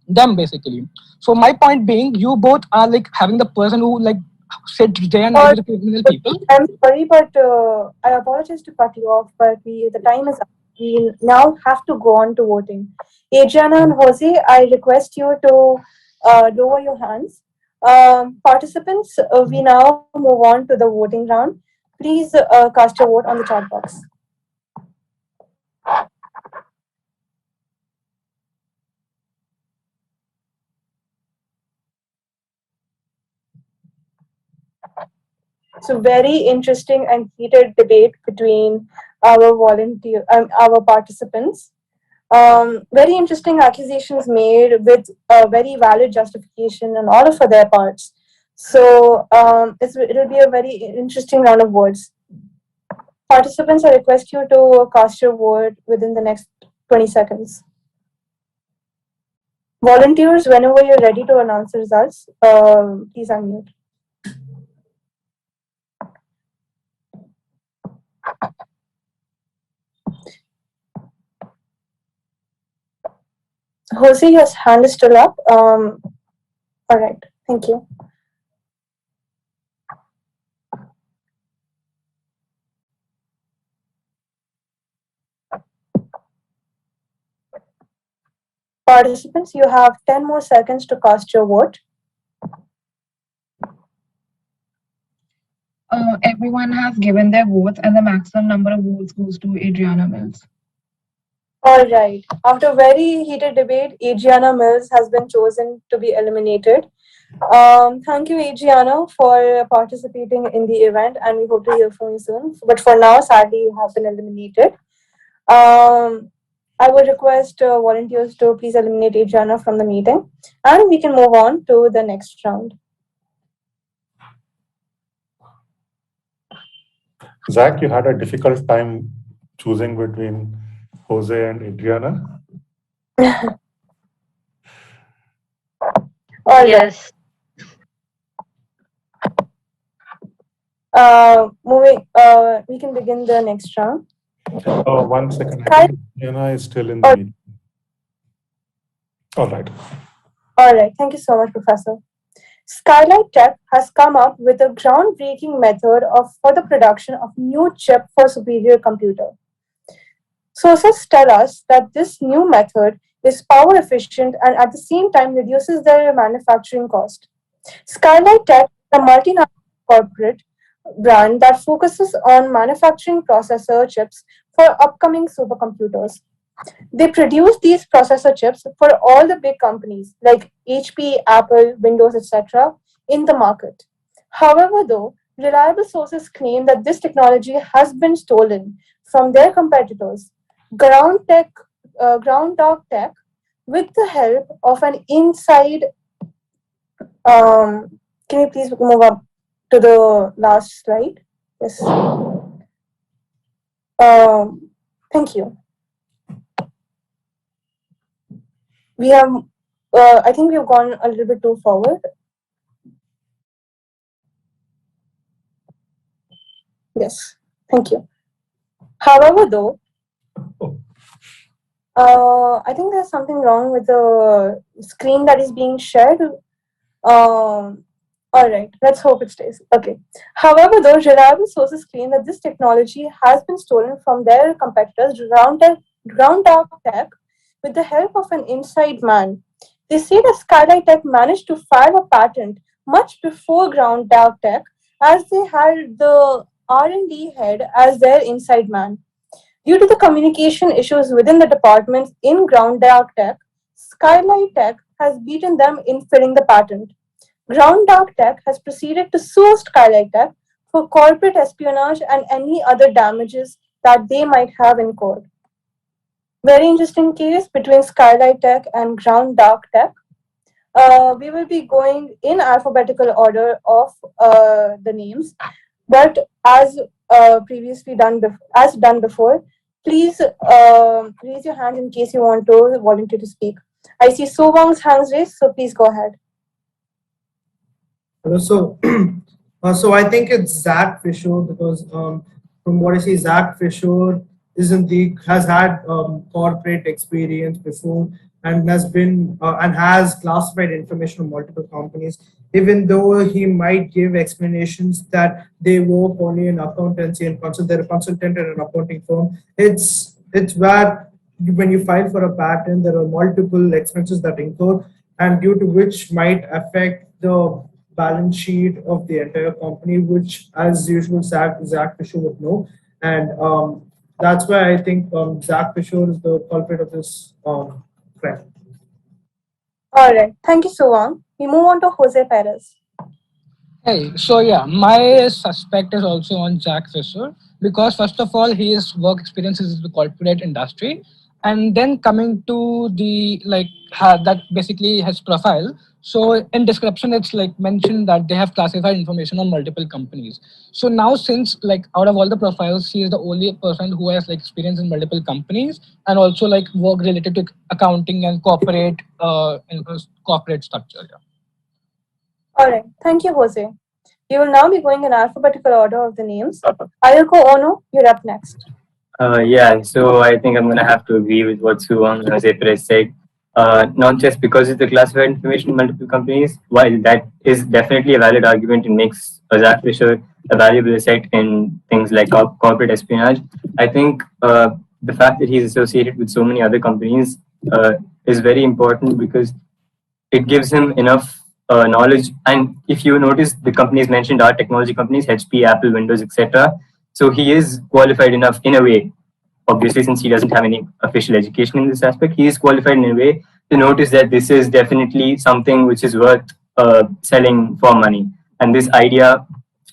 them basically? So my point being, you both are like having the person who like sit there and with the criminal people. I'm sorry, but I apologize to cut you off, but the time is up. We now have to go on to voting. Adriana and Jose, I request you to lower your hands. Participants, we now move on to the voting round. Please cast your vote on the chat box. So very interesting and heated debate between our participants. Very interesting accusations made with a very valid justification on all of their parts. So it'll be a very interesting round of words. Participants, I request you to cast your vote within the next 20 seconds. Volunteers, whenever you're ready to announce the results, please unmute. Jose, your hand is still up. All right, thank you. Participants, you have 10 more seconds to cast your vote. Everyone has given their votes, and the maximum number of votes goes to Adriana Mills. All right. After very heated debate, Adriana Mills has been chosen to be eliminated. Thank you, Adriana, for participating in the event, and we hope to hear from you soon. But for now, sadly, you have been eliminated. I would request volunteers to please eliminate Adriana from the meeting, and we can move on to the next round. Zach, you had a difficult time choosing between Jose and Adriana. Yes. We can begin the next round. 1 second. I think Adriana is still in the meeting. All right. All right. Thank you so much, Professor. Skylight Tech has come up with a groundbreaking method for the production of new chip for superior computer. Sources tell us that this new method is power efficient and at the same time reduces their manufacturing cost. Skylight Tech is a multinational corporate brand that focuses on manufacturing processor chips for upcoming supercomputers. They produce these processor chips for all the big companies like HP, Apple, Windows, etc. in the market. However, though, reliable sources claim that this technology has been stolen from their competitors, Ground Dog Tech, with the help of an inside. Can you please move up to the last slide? Yes. Thank you. We have, I think we have gone a little bit too forward. Yes, thank you. However, though, I think there's something wrong with the screen that is being shared. All right, let's hope it stays. Okay. However, though, reliable sources claim that this technology has been stolen from their competitors, Ground Dog Tech, with the help of an inside man. They say that Skylight Tech managed to file a patent much before Ground Dog Tech, as they had the R&D head as their inside man. Due to the communication issues within the departments in Ground Dog Tech, Skylight Tech has beaten them in filling the patent. Ground Dog Tech has proceeded to sue Skylight Tech for corporate espionage and any other damages that they might have incurred. Very interesting case between Skylight Tech and Ground Dog Tech. We will be going in alphabetical order of the names, but as previously done before, please raise your hand in case you want to volunteer to speak. I see So Wong's hands raised, so please go ahead. So I think it's Zach Fisher because from what I see, Zach Fisher has had corporate experience before and has classified information on multiple companies. Even though he might give explanations that they work only in accountancy and they're a consultant at an accounting firm, it's where when you file for a patent, there are multiple expenses that incur and due to which might affect the balance sheet of the entire company, which as usual Zach Fisher would know. And that's why I think Zach Fisher is the culprit of this crime. All right, thank you, So Wong. We move on to Jose Perez. Hey, so yeah, my suspect is also on Jack Fisher because first of all, his work experience is in the corporate industry, and then coming to the that basically his profile. So in description, it's mentioned that they have classified information on multiple companies. So now since out of all the profiles, he is the only person who has experience in multiple companies and also work related to accounting and corporate structure. Yeah. All right, thank you, Jose. We will now be going in alphabetical order of the names. Ayako Ono, you're up next. Yeah, so I think I'm going to have to agree with what Suwang and Jose Perez said. Not just because it's the classified information in multiple companies, while that is definitely a valid argument and makes Zach Fisher a valuable asset in things like corporate espionage. I think the fact that he's associated with so many other companies is very important because it gives him enough knowledge. And if you notice, the companies mentioned are technology companies, HP, Apple, Windows, etc. So he is qualified enough in a way, obviously since he doesn't have any official education in this aspect, he is qualified in a way to notice that this is definitely something which is worth selling for money. And this idea,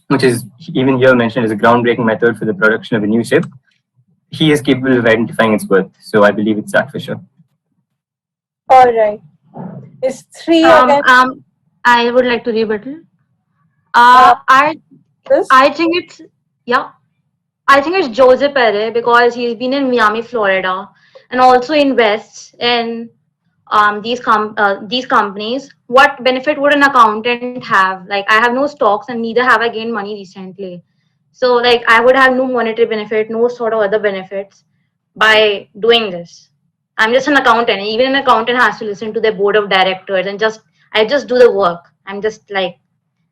which is even here mentioned as a groundbreaking method for the production of a new chip, he is capable of identifying its worth. So I believe it's Zach Fisher. All right. It's 3 again. I would like to rebuttal. Uh, I think it's I think it's Jose Perez because he's been in Miami, Florida, and also invests in these companies. What benefit would an accountant have? Like, I have no stocks and neither have I gained money recently. So like I would have no monetary benefit, no sort of other benefits by doing this. I'm just an accountant. Even an accountant has to listen to their board of directors and I just do the work. I'm just like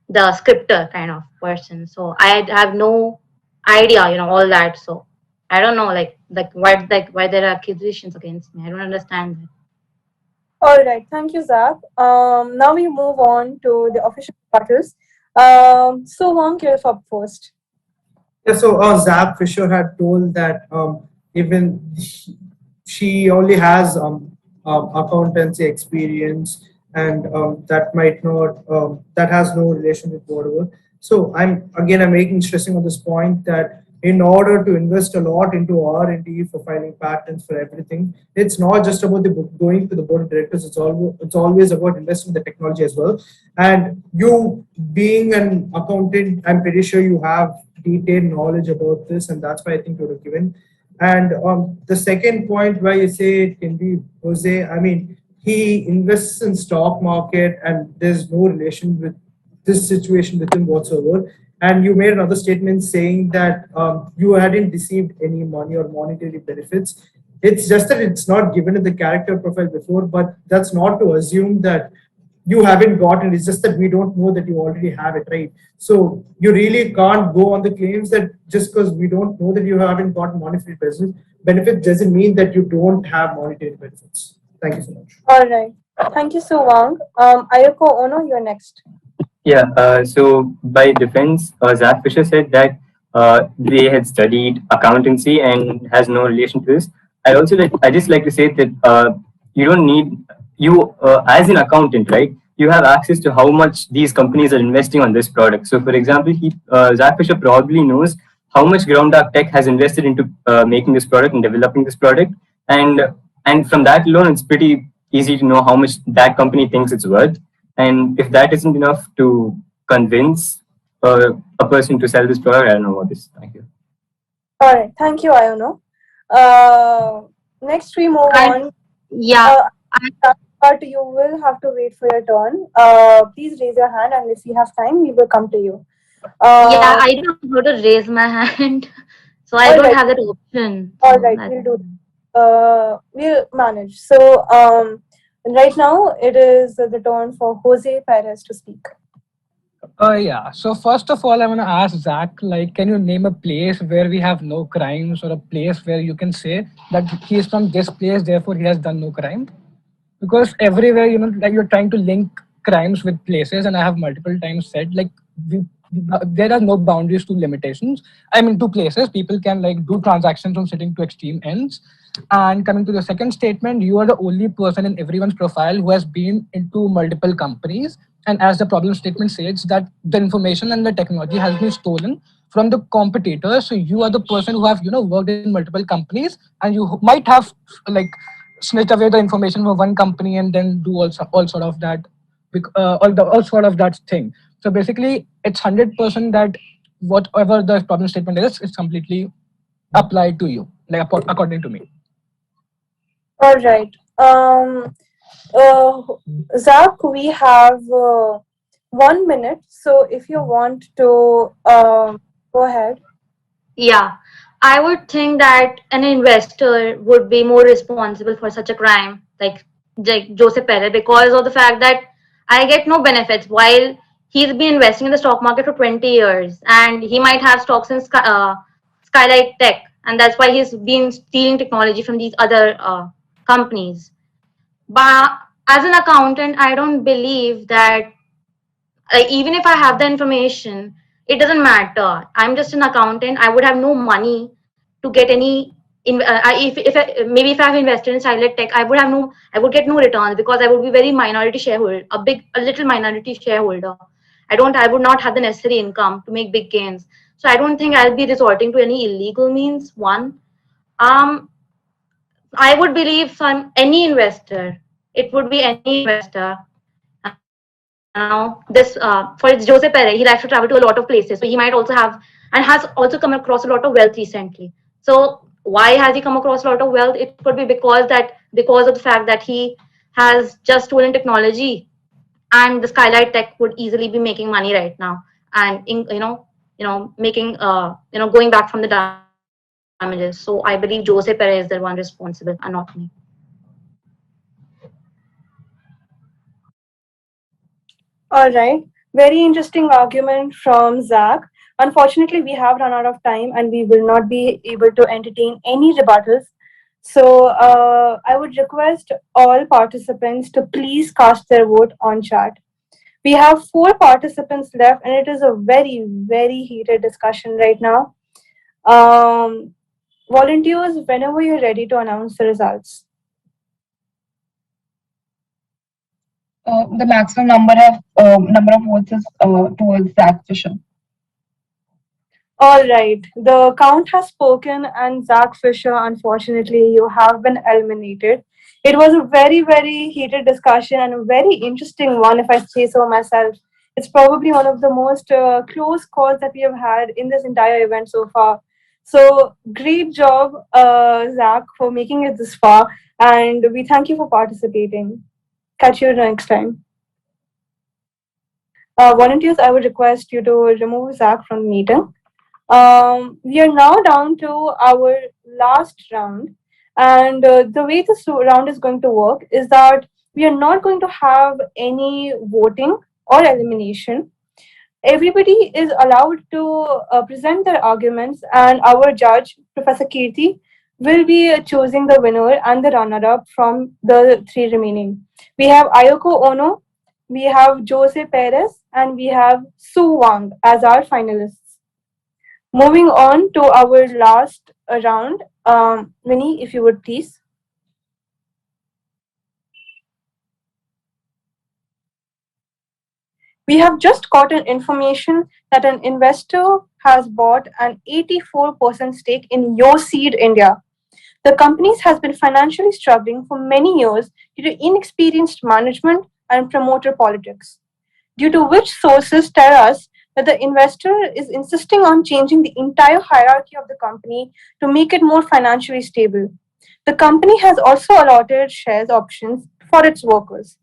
the scripter kind of person. So I have no idea, all that. So I don't know why there are accusations against me. I don't understand that. All right. Thank you, Zach. Now we move on to the official battles. So Wang, you're up first. Yeah, so Zach Fisher had told that even she only has accountancy experience, and that might not that has no relation with whatever. So I'm making stressing on this point that in order to invest a lot into R&D for filing patents for everything, it's not just about going to the board of directors. It's always about investing in the technology as well. And you being an accountant, I'm pretty sure you have detailed knowledge about this, and that's why I think you were given. And the second point where you say it can be Jose, I mean, he invests in stock market and there's no relation with this situation with him whatsoever. And you made another statement saying that you hadn't received any money or monetary benefits. It's just that it's not given in the character profile before, but that's not to assume that you haven't gotten. It's just that we don't know that you already have it, right? So you really can't go on the claims that just because we don't know that you haven't gotten monetary benefit doesn't mean that you don't have monetary benefits. Thank you so much. All right. Thank you, so Wang. Ayako Ono, you're next. Yeah, so by defense, Zach Fisher said that they had studied accountancy and has no relation to this. I just like to say that you don't need, as an accountant, right? You have access to how much these companies are investing on this product. So for example, Zach Fisher probably knows how much Groundhog Tech has invested into making this product and developing this product. And from that alone, it's pretty easy to know how much that company thinks it's worth. And if that isn't enough to convince a person to sell this product, I don't know what is. Thank you. All right. Thank you, Ayono. Next, we move on. Yeah. But you will have to wait for your turn. Please raise your hand, and if you have time, we will come to you. Yeah, I don't know how to raise my hand, so I don't have that option. All right, we'll do. We'll manage. So, right now, it is the turn for Jose Perez to speak. Yeah. So first of all, I want to ask Zach, like, can you name a place where we have no crimes, or a place where you can say that he is from this place, therefore he has done no crime? Because everywhere, like you're trying to link crimes with places, and I have multiple times said, like, there are no boundaries to limitations. I mean, to places, people can like do transactions from sitting to extreme ends. And coming to the second statement, you are the only person in everyone's profile who has been into multiple companies. And as the problem statement says, that the information and the technology has been stolen from the competitors. So you are the person who have, worked in multiple companies, and you might have like snitch away the information from one company and then do all sort of that, all sort of that thing. So basically, it's 100% that whatever the problem statement is, it's completely applied to you, like according to me. All right. Zach, we have 1 minute. So if you want to go ahead. Yeah, I would think that an investor would be more responsible for such a crime like Jose Perez, because of the fact that I get no benefits while he's been investing in the stock market for 20 years, and he might have stocks in Skylight Tech, and that's why he's been stealing technology from these other companies. But as an accountant, I don't believe that even if I have the information, it doesn't matter. I'm just an accountant. I would have no money to get any. Maybe if I have invested in Skylight Tech, I would get no returns because I would be very minority shareholder, a little minority shareholder. I would not have the necessary income to make big gains. So I don't think I'll be resorting to any illegal means. One, I would believe any investor. It would be any investor. Now, this for Jose Perez, he likes to travel to a lot of places, so he might also have and has also come across a lot of wealth recently. So why has he come across a lot of wealth? It could be because of the fact that he has just stolen technology, and the Skylight Tech would easily be making money right now, and making going back from the damages. So I believe Jose Perez is the one responsible, and not me. All right. Very interesting argument from Zach. Unfortunately, we have run out of time and we will not be able to entertain any rebuttals. So I would request all participants to please cast their vote on chat. We have 4 participants left and it is a very, very heated discussion right now. Volunteers, whenever you're ready to announce the results. The maximum number of votes is towards Zach Fisher. All right, the count has spoken, and Zach Fisher, unfortunately, you have been eliminated. It was a very, very heated discussion and a very interesting one, if I say so myself. It's probably one of the most close calls that we have had in this entire event so far. So, great job, Zach, for making it this far, and we thank you for participating. Catch you next time. Volunteers, I would request you to remove Zach from the meeting. We are now down to our last round, and the way this round is going to work is that we are not going to have any voting or elimination. Everybody is allowed to present their arguments, and our judge, Professor Kirti, will be choosing the winner and the runner-up from the 3 remaining. We have Ayoko Ono, we have Jose Perez, and we have Su Wang as our finalists. Moving on to our last round, Winnie, if you would please. We have just gotten information that an investor has bought an 84% stake in YoSeed India. The company has been financially struggling for many years due to inexperienced management and promoter politics, due to which sources tell us that the investor is insisting on changing the entire hierarchy of the company to make it more financially stable. The company has also allotted shares options for its workers.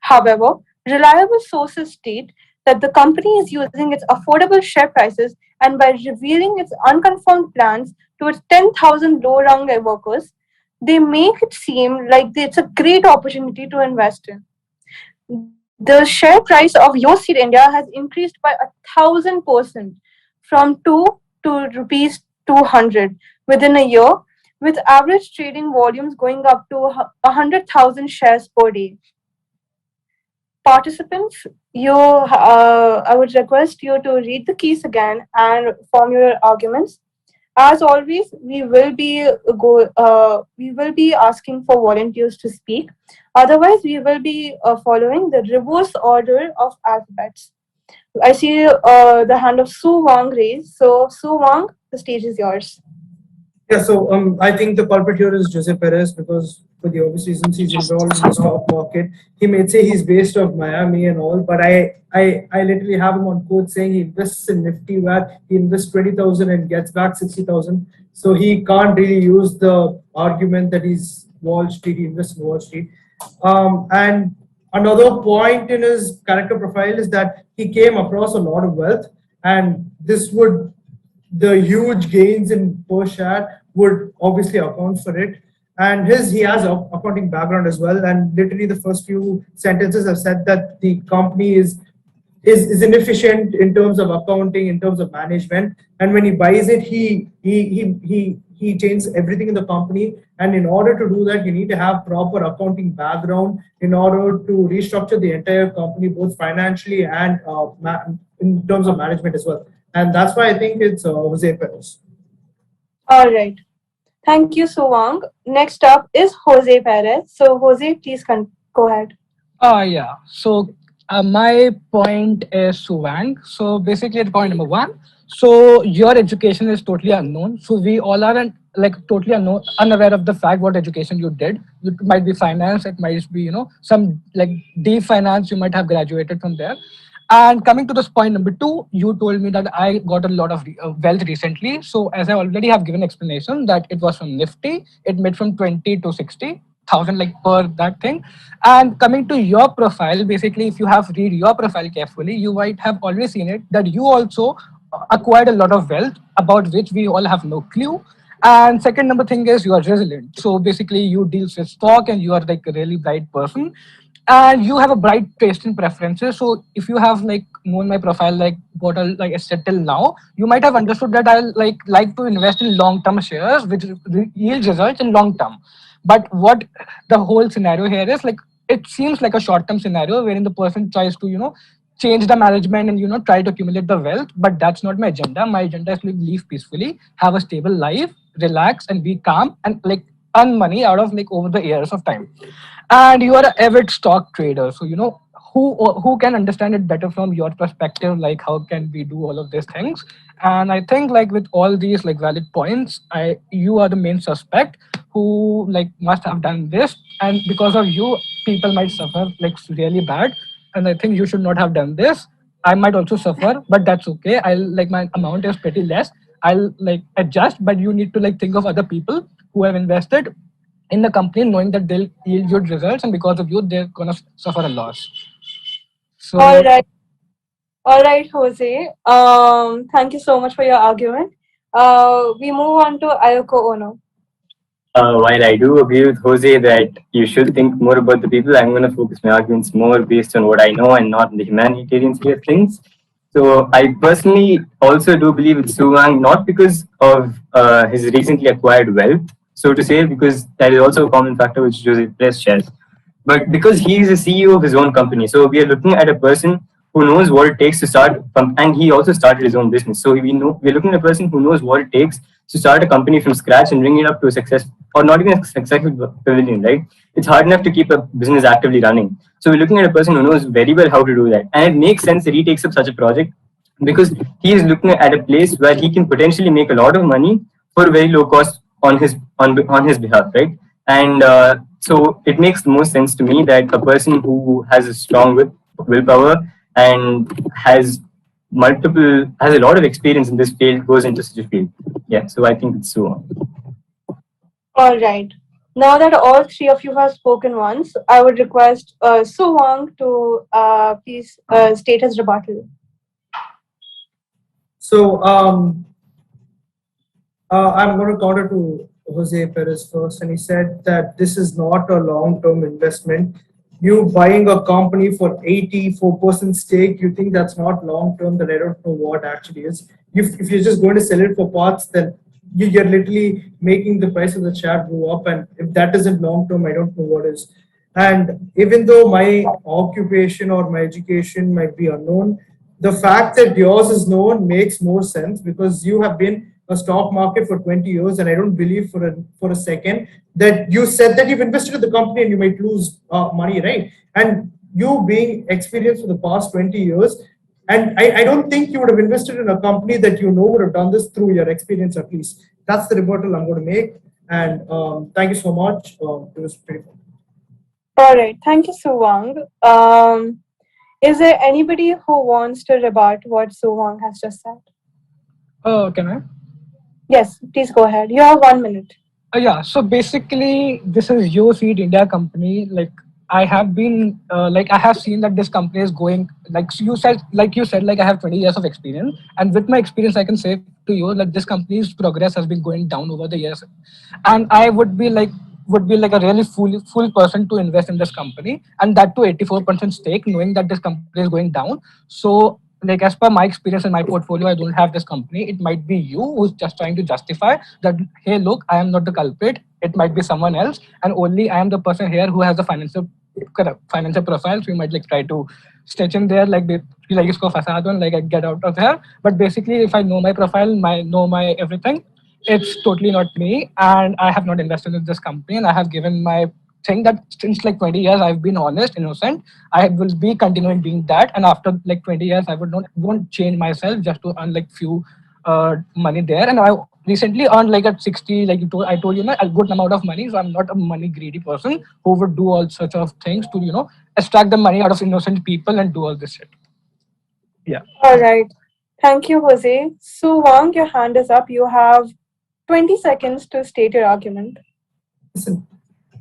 However, reliable sources state that the company is using its affordable share prices and by revealing its unconfirmed plans to its 10,000 low-rung workers, they make it seem like it's a great opportunity to invest in. The share price of YoSeed India has increased by 1,000% from 2 to rupees 200 within a year, with average trading volumes going up to 100,000 shares per day. Participants, I would request you to read the keys again and form your arguments. As always, we will be asking for volunteers to speak. Otherwise, we will be following the reverse order of alphabets. I see the hand of Su Wang raised. So, Su Wang, the stage is yours. Yeah, so I think the culprit here is Jose Perez because for the obvious reasons he's involved in the stock market. He may say he's based off Miami and all, but I literally have him on quote saying he invests in Nifty where he invests 20,000 and gets back 60,000. So he can't really use the argument that he's Wall Street, he invests in Wall Street. And another point in his character profile is that he came across a lot of wealth, and the huge gains in per share would obviously account for it. And he has an accounting background as well. And literally the first few sentences have said that the company is inefficient in terms of accounting, in terms of management. And when he buys it, he changes everything in the company. And in order to do that, you need to have proper accounting background in order to restructure the entire company, both financially and in terms of management as well. And that's why I think it's Jose Perez. All right. Thank you, Su Wang. Next up is Jose Perez. So, Jose, please go ahead. Yeah. So My point is Suwang. So basically, at point number one, so your education is totally unknown. So we all are like totally unknown, unaware of the fact what education you did. It might be finance, it might be some like deep finance. You might have graduated from there. And coming to this point number two, you told me that I got a lot of wealth recently. So as I already have given explanation that it was from Nifty, it made from 20 to 60,000 like per that thing. And coming to your profile, basically, if you have read your profile carefully, you might have already seen it that you also acquired a lot of wealth about which we all have no clue. And second number thing is you are resilient. So basically, you deal with stock and you are like a really bright person and you have a bright taste in preferences. So if you have like known my profile like what I said till now, you might have understood that I like to invest in long term shares which yield results in long term. But what the whole scenario here is like it seems like a short term scenario wherein the person tries to change the management and try to accumulate the wealth. But that's not my agenda. My agenda is to live peacefully, have a stable life, relax and be calm and like earn money out of like over the years of time. And you are an avid stock trader, so who can understand it better from your perspective, like how can we do all of these things. And I think like with all these like valid points, you are the main suspect who like must have done this, and because of you people might suffer like really bad. And I think you should not have done this. I might also suffer, but that's okay. I'll like my amount is pretty less. I'll like adjust, but you need to like think of other people who have invested in the company knowing that they'll yield good results and because of you they're gonna suffer a loss. So All right, Jose. Thank you so much for your argument. We move on to Ayoko Ono. While I do agree with Jose that you should think more about the people, I'm going to focus my arguments more based on what I know and not the humanitarian side of things. So I personally also do believe with Suwang, not because of his recently acquired wealth, so to say, because that is also a common factor which Jose Perez shares, but because he is a CEO of his own company. So we are looking at a person who knows what it takes to start, and he also started his own business. So we're looking at a person who knows what it takes to start a company from scratch and bring it up to a success, or not even a successful pavilion, right? It's hard enough to keep a business actively running. So we're looking at a person who knows very well how to do that. And it makes sense that he takes up such a project because he is looking at a place where he can potentially make a lot of money for very low cost on his behalf, right? And so it makes the most sense to me that a person who has a strong willpower and has a lot of experience in this field goes into such a field. Yeah, so I think it's Suwang. All right. Now that all three of you have spoken once, I would request Suwang to please state his rebuttal. So I'm going to counter to Jose Perez first, and he said that this is not a long-term investment. You buying a company for 84% stake, you think that's not long-term, that I don't know what actually is. If you're just going to sell it for parts, then you're literally making the price of the share go up, and if that isn't long-term, I don't know what is. And even though my occupation or my education might be unknown, the fact that yours is known makes more sense because you have been a stock market for 20 years, and I don't believe for a second that you said that you've invested in the company and you might lose money, right? And you being experienced for the past 20 years, and I don't think you would have invested in a company that you know would have done this through your experience at least. That's the rebuttal I'm going to make. And thank you so much. It was pretty fun. All right. Thank you, Suwang. Is there anybody who wants to rebut what Suwang has just said? Can I? Yes, please go ahead. You have 1 minute. Yeah, so basically, this is YouSeed India company. Like I have been, I have seen that this company is going. Like you said, I have 20 years of experience, and with my experience, I can say to you that this company's progress has been going down over the years, and I would be like a really fool person to invest in this company, and that to 84% stake, knowing that this company is going down. So like as per my experience in my portfolio, I don't have this company. It might be you who's just trying to justify that, hey, look, I am not the culprit. It might be someone else, and only I am the person here who has the financial profile. So you might like try to stitch in there, like isko fasa do, like I get out of there. But basically, if I know my profile, know my everything, it's totally not me, and I have not invested in this company, and I have given my think that since like 20 years I've been honest, innocent. I will be continuing being that, and after like 20 years I won't change myself just to earn like few money there. And I recently earned like at 60, like I told you, a good amount of money. So I'm not a money greedy person who would do all such of things to extract the money out of innocent people and do all this shit. Yeah. All right. Thank you, Jose. So, Wang, your hand is up. You have 20 seconds to state your argument. Listen,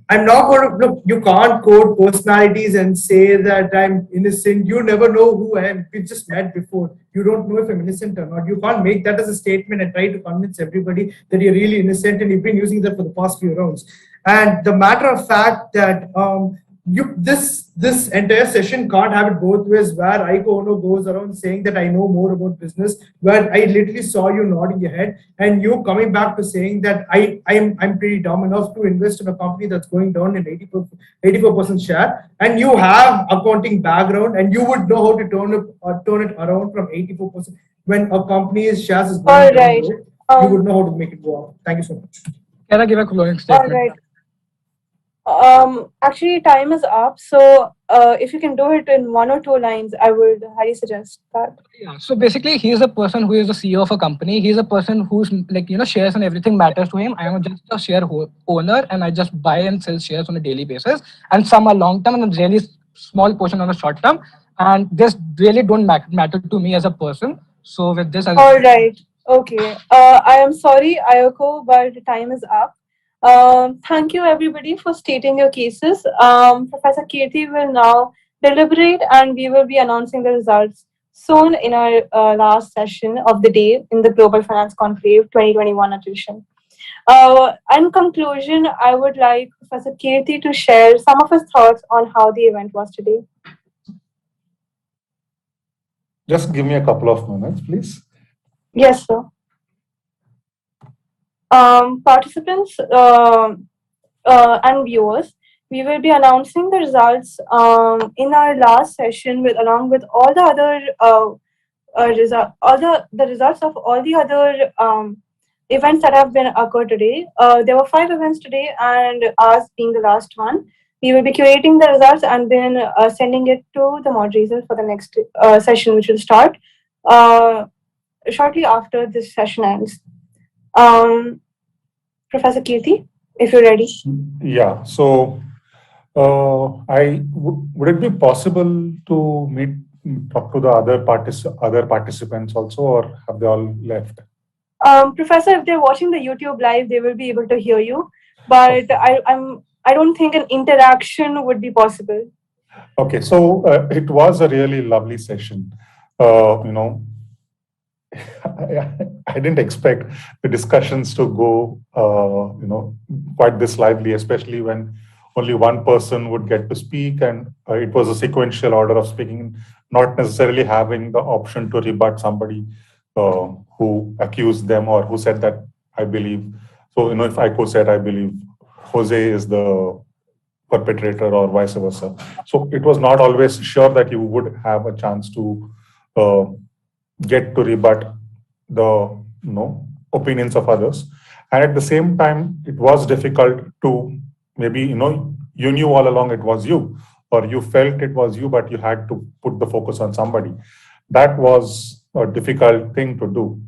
I'm not going to look. You can't code personalities and say that I'm innocent. You never know who I am. We just met before. You don't know if I'm innocent or not. You can't make that as a statement and try to convince everybody that you're really innocent, and you've been using that for the past few rounds. And the matter of fact that this entire session can't have it both ways, where Aiko Ono goes around saying that I know more about business, where I literally saw you nodding your head, and you coming back to saying that I'm pretty dumb enough to invest in a company that's going down in 84% share, and you have accounting background, and you would know how to turn it around from 84% when a company's shares is going down low, you would know how to make it go up. Thank you so much. Can I give a closing All statement? right. Actually, time is up. So, if you can do it in 1 or 2 lines, I would highly suggest that. Yeah. So basically, he's a person who is the CEO of a company. He's a person who's like shares and everything matters to him. I am just a share owner, and I just buy and sell shares on a daily basis. And some are long term, and a really small portion on a short term. And this really don't matter to me as a person. So with this, All right. Okay. I am sorry, Ayoko, but time is up. Thank you, everybody, for stating your cases. Professor Kirti will now deliberate, and we will be announcing the results soon in our last session of the day in the Global Finance Conclave 2021 edition. In conclusion, I would like Professor Kirti to share some of his thoughts on how the event was today. Just give me a couple of minutes, please. Yes, sir. Participants and viewers, we will be announcing the results in our last session along with all the other the results of all the other events that have been occurred today. There were 5 events today, and ours being the last one. We will be curating the results and then sending it to the moderator for the next session, which will start shortly after this session ends. Professor Kirti, if you're ready. Yeah. So, would it be possible to talk to the other participants also, or have they all left? Professor, if they're watching the YouTube live, they will be able to hear you, but I don't think an interaction would be possible. Okay. So it was a really lovely session. I didn't expect the discussions to go, quite this lively, especially when only one person would get to speak, and it was a sequential order of speaking, not necessarily having the option to rebut somebody who accused them or who said that I believe. So, if Aiko said I believe Jose is the perpetrator or vice versa. So it was not always sure that you would have a chance to get to rebut the opinions of others, and at the same time it was difficult to maybe you knew all along it was you, or you felt it was you, but you had to put the focus on somebody. That was a difficult thing to do.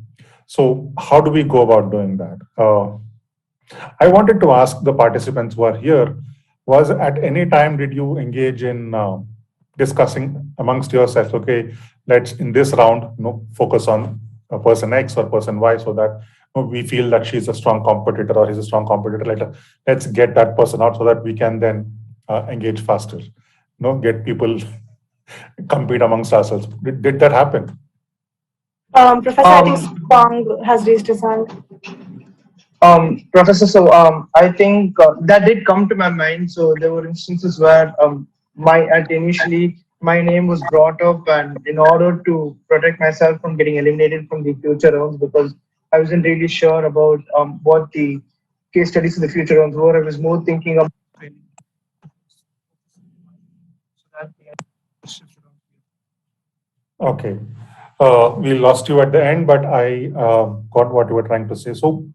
So how do we go about doing that? I wanted to ask the participants who are here, was at any time did you engage in discussing amongst yourselves, okay, let's in this round focus on person X or person Y, so that we feel that she's a strong competitor or he's a strong competitor. Let's get that person out so that we can then engage faster. Get people compete amongst ourselves. Did that happen? Professor, I think Wang has raised his hand. Professor, so I think that did come to my mind. So there were instances where initially my name was brought up, and in order to protect myself from getting eliminated from the future rounds, because I wasn't really sure about what the case studies in the future rounds were, I was more thinking of. Okay. We lost you at the end, but I got what you were trying to say. So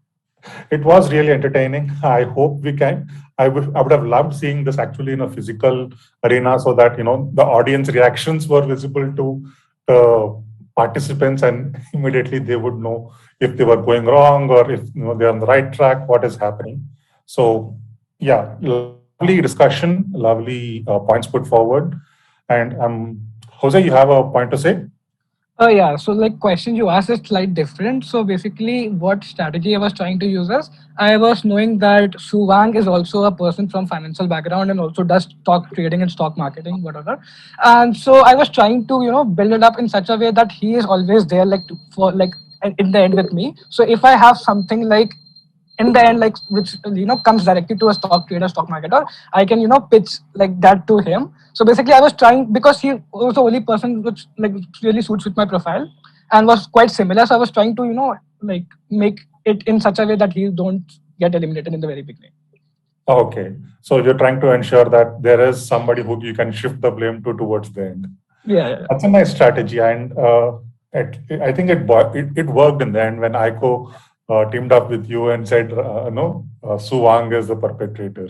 It was really entertaining. I hope we can. I would have loved seeing this actually in a physical arena so that the audience reactions were visible to the participants, and immediately they would know if they were going wrong or if they're on the right track, what is happening. So yeah, lovely discussion, lovely points put forward. And Jose, you have a point to say? Yeah, so like question you asked is slight different. So basically what strategy I was trying to use is I was knowing that Su Wang is also a person from financial background and also does stock trading and stock marketing, whatever. And so I was trying to, build it up in such a way that he is always there like for like in the end with me. So if I have something like in the end, like which comes directly to a stock trader, stock marketer, I can pitch like that to him. So basically, I was trying because he was the only person which like really suits with my profile and was quite similar. So I was trying to like make it in such a way that he don't get eliminated in the very beginning. Okay, so you're trying to ensure that there is somebody who you can shift the blame to towards the end. Yeah. That's a nice strategy, and I think it worked in the end when Aiko teamed up with you and said, Su Wang is the perpetrator.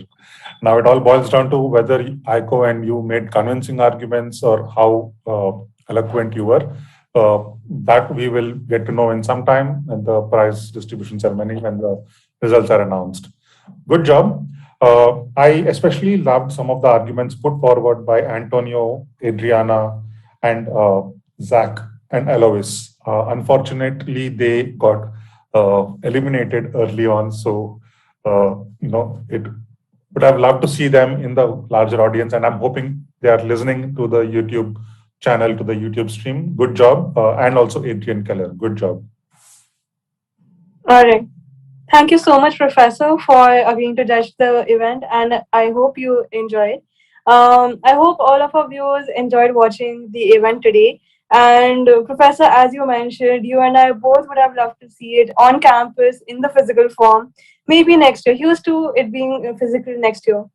Now it all boils down to whether Aiko and you made convincing arguments or how eloquent you were. That we will get to know in some time at the prize distribution ceremony when the results are announced. Good job. I especially loved some of the arguments put forward by Antonio, Adriana, and Zach and Alois. Unfortunately, they got eliminated early on. So, it would have loved to see them in the larger audience. And I'm hoping they are listening to the YouTube channel, to the YouTube stream. Good job. And also Adrian Keller. Good job. All right. Thank you so much, Professor, for agreeing to judge the event, and I hope you enjoyed. I hope all of our viewers enjoyed watching the event today. And Professor, as you mentioned, you and I both would have loved to see it on campus in the physical form, maybe next year. Here's to it being physical next year.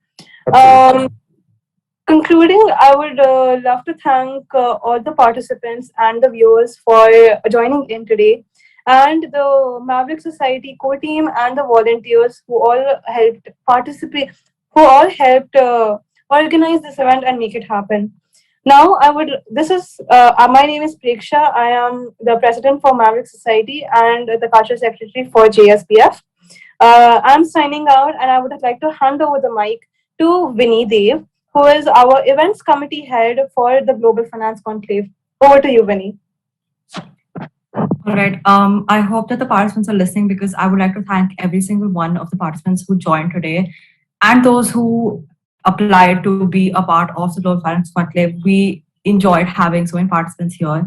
Concluding, I would love to thank all the participants and the viewers for joining in today, and the Maverick Society core team and the volunteers who all helped participate, who all helped organize this event and make it happen. Now, my name is Preksha. I am the president for Maverick Society and the cultural secretary for JSPF. I'm signing out, and I would like to hand over the mic to Vinny Dev, who is our events committee head for the Global Finance Conclave. Over to you, Vinny. All right. I hope that the participants are listening, because I would like to thank every single one of the participants who joined today and those who applied to be a part of the Global Finance Conclave. We enjoyed having so many participants here.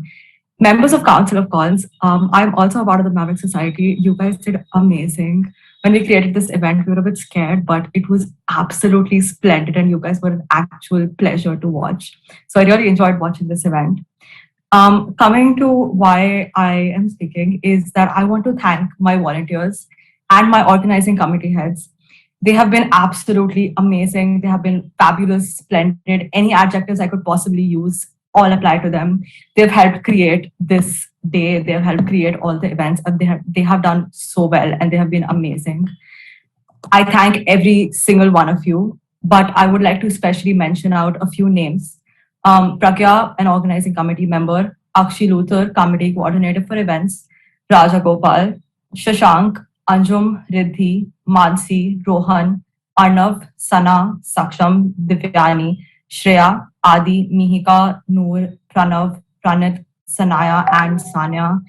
Members of Council of Cons, I'm also a part of the Maverick Society. You guys did amazing. When we created this event, we were a bit scared, but it was absolutely splendid, and you guys were an actual pleasure to watch. So I really enjoyed watching this event. Coming to why I am speaking is that I want to thank my volunteers and my organizing committee heads. They have been absolutely amazing. They have been fabulous, splendid. Any adjectives I could possibly use all apply to them. They've helped create this day. They've helped create all the events. They have done so well, and they have been amazing. I thank every single one of you, but I would like to especially mention out a few names. Pragya, an organizing committee member, Akshi Luther, committee coordinator for events, Raja Gopal, Shashank, Anjum, Riddhi, Mansi, Rohan, Arnav, Sana, Saksham, Divyani, Shreya, Adi, Mihika, Noor, Pranav, Pranit, Sanaya, and Sanya.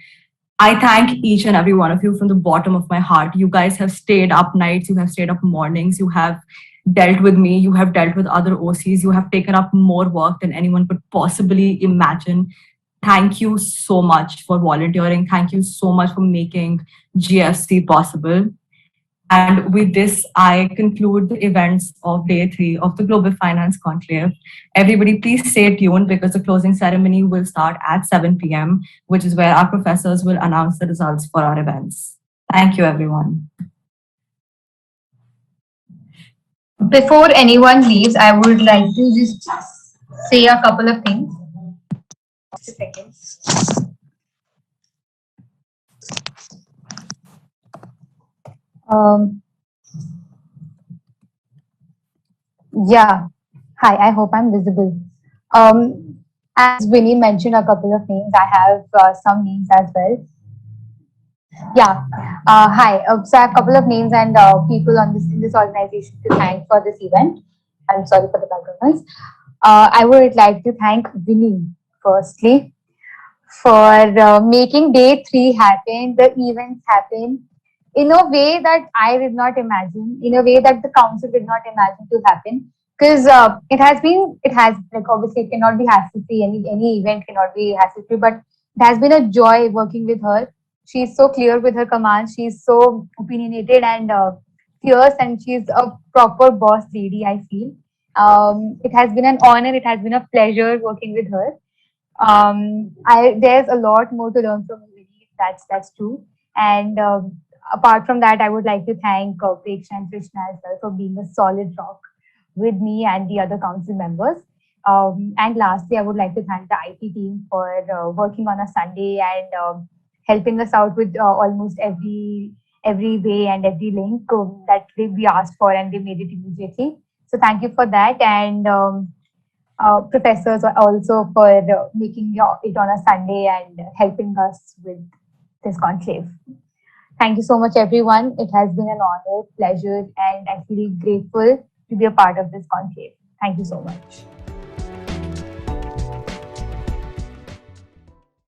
I thank each and every one of you from the bottom of my heart. You guys have stayed up nights, you have stayed up mornings, you have dealt with me, you have dealt with other OCs, you have taken up more work than anyone could possibly imagine. Thank you so much for volunteering. Thank you so much for making GFC possible. And with this, I conclude the events of day 3 of the Global Finance Conclave. Everybody, please stay tuned, because the closing ceremony will start at 7 p.m., which is where our professors will announce the results for our events. Thank you, everyone. Before anyone leaves, I would like to just say a couple of things. Just a second. Um, yeah. Hi, I hope I'm visible. As Winnie mentioned a couple of names, I have some names as well. Yeah. Hi. So I have a couple of names and people on this in this organization to thank for this event. I'm sorry for the background noise. I would like to thank Winnie firstly for making day 3 happen, the events happen in a way that I did not imagine, in a way that the council did not imagine to happen. Because it has like obviously it cannot be hassle free. Any event cannot be hassle free, but it has been a joy working with her. She's so clear with her commands. She's so opinionated and fierce, and she's a proper boss lady. I feel. It has been an honor. It has been a pleasure working with her. There's a lot more to learn from Vinny. That's true. And apart from that, I would like to thank Preksha and Krishna as well for being a solid rock with me and the other council members. And lastly, I would like to thank the IT team for working on a Sunday and helping us out with almost every way and every link that we asked for, and they made it immediately. So thank you for that. And professors also for making it on a Sunday and helping us with this conclave. Thank you so much, everyone. It has been an honor, pleasure, and I feel grateful to be a part of this conclave. Thank you so much.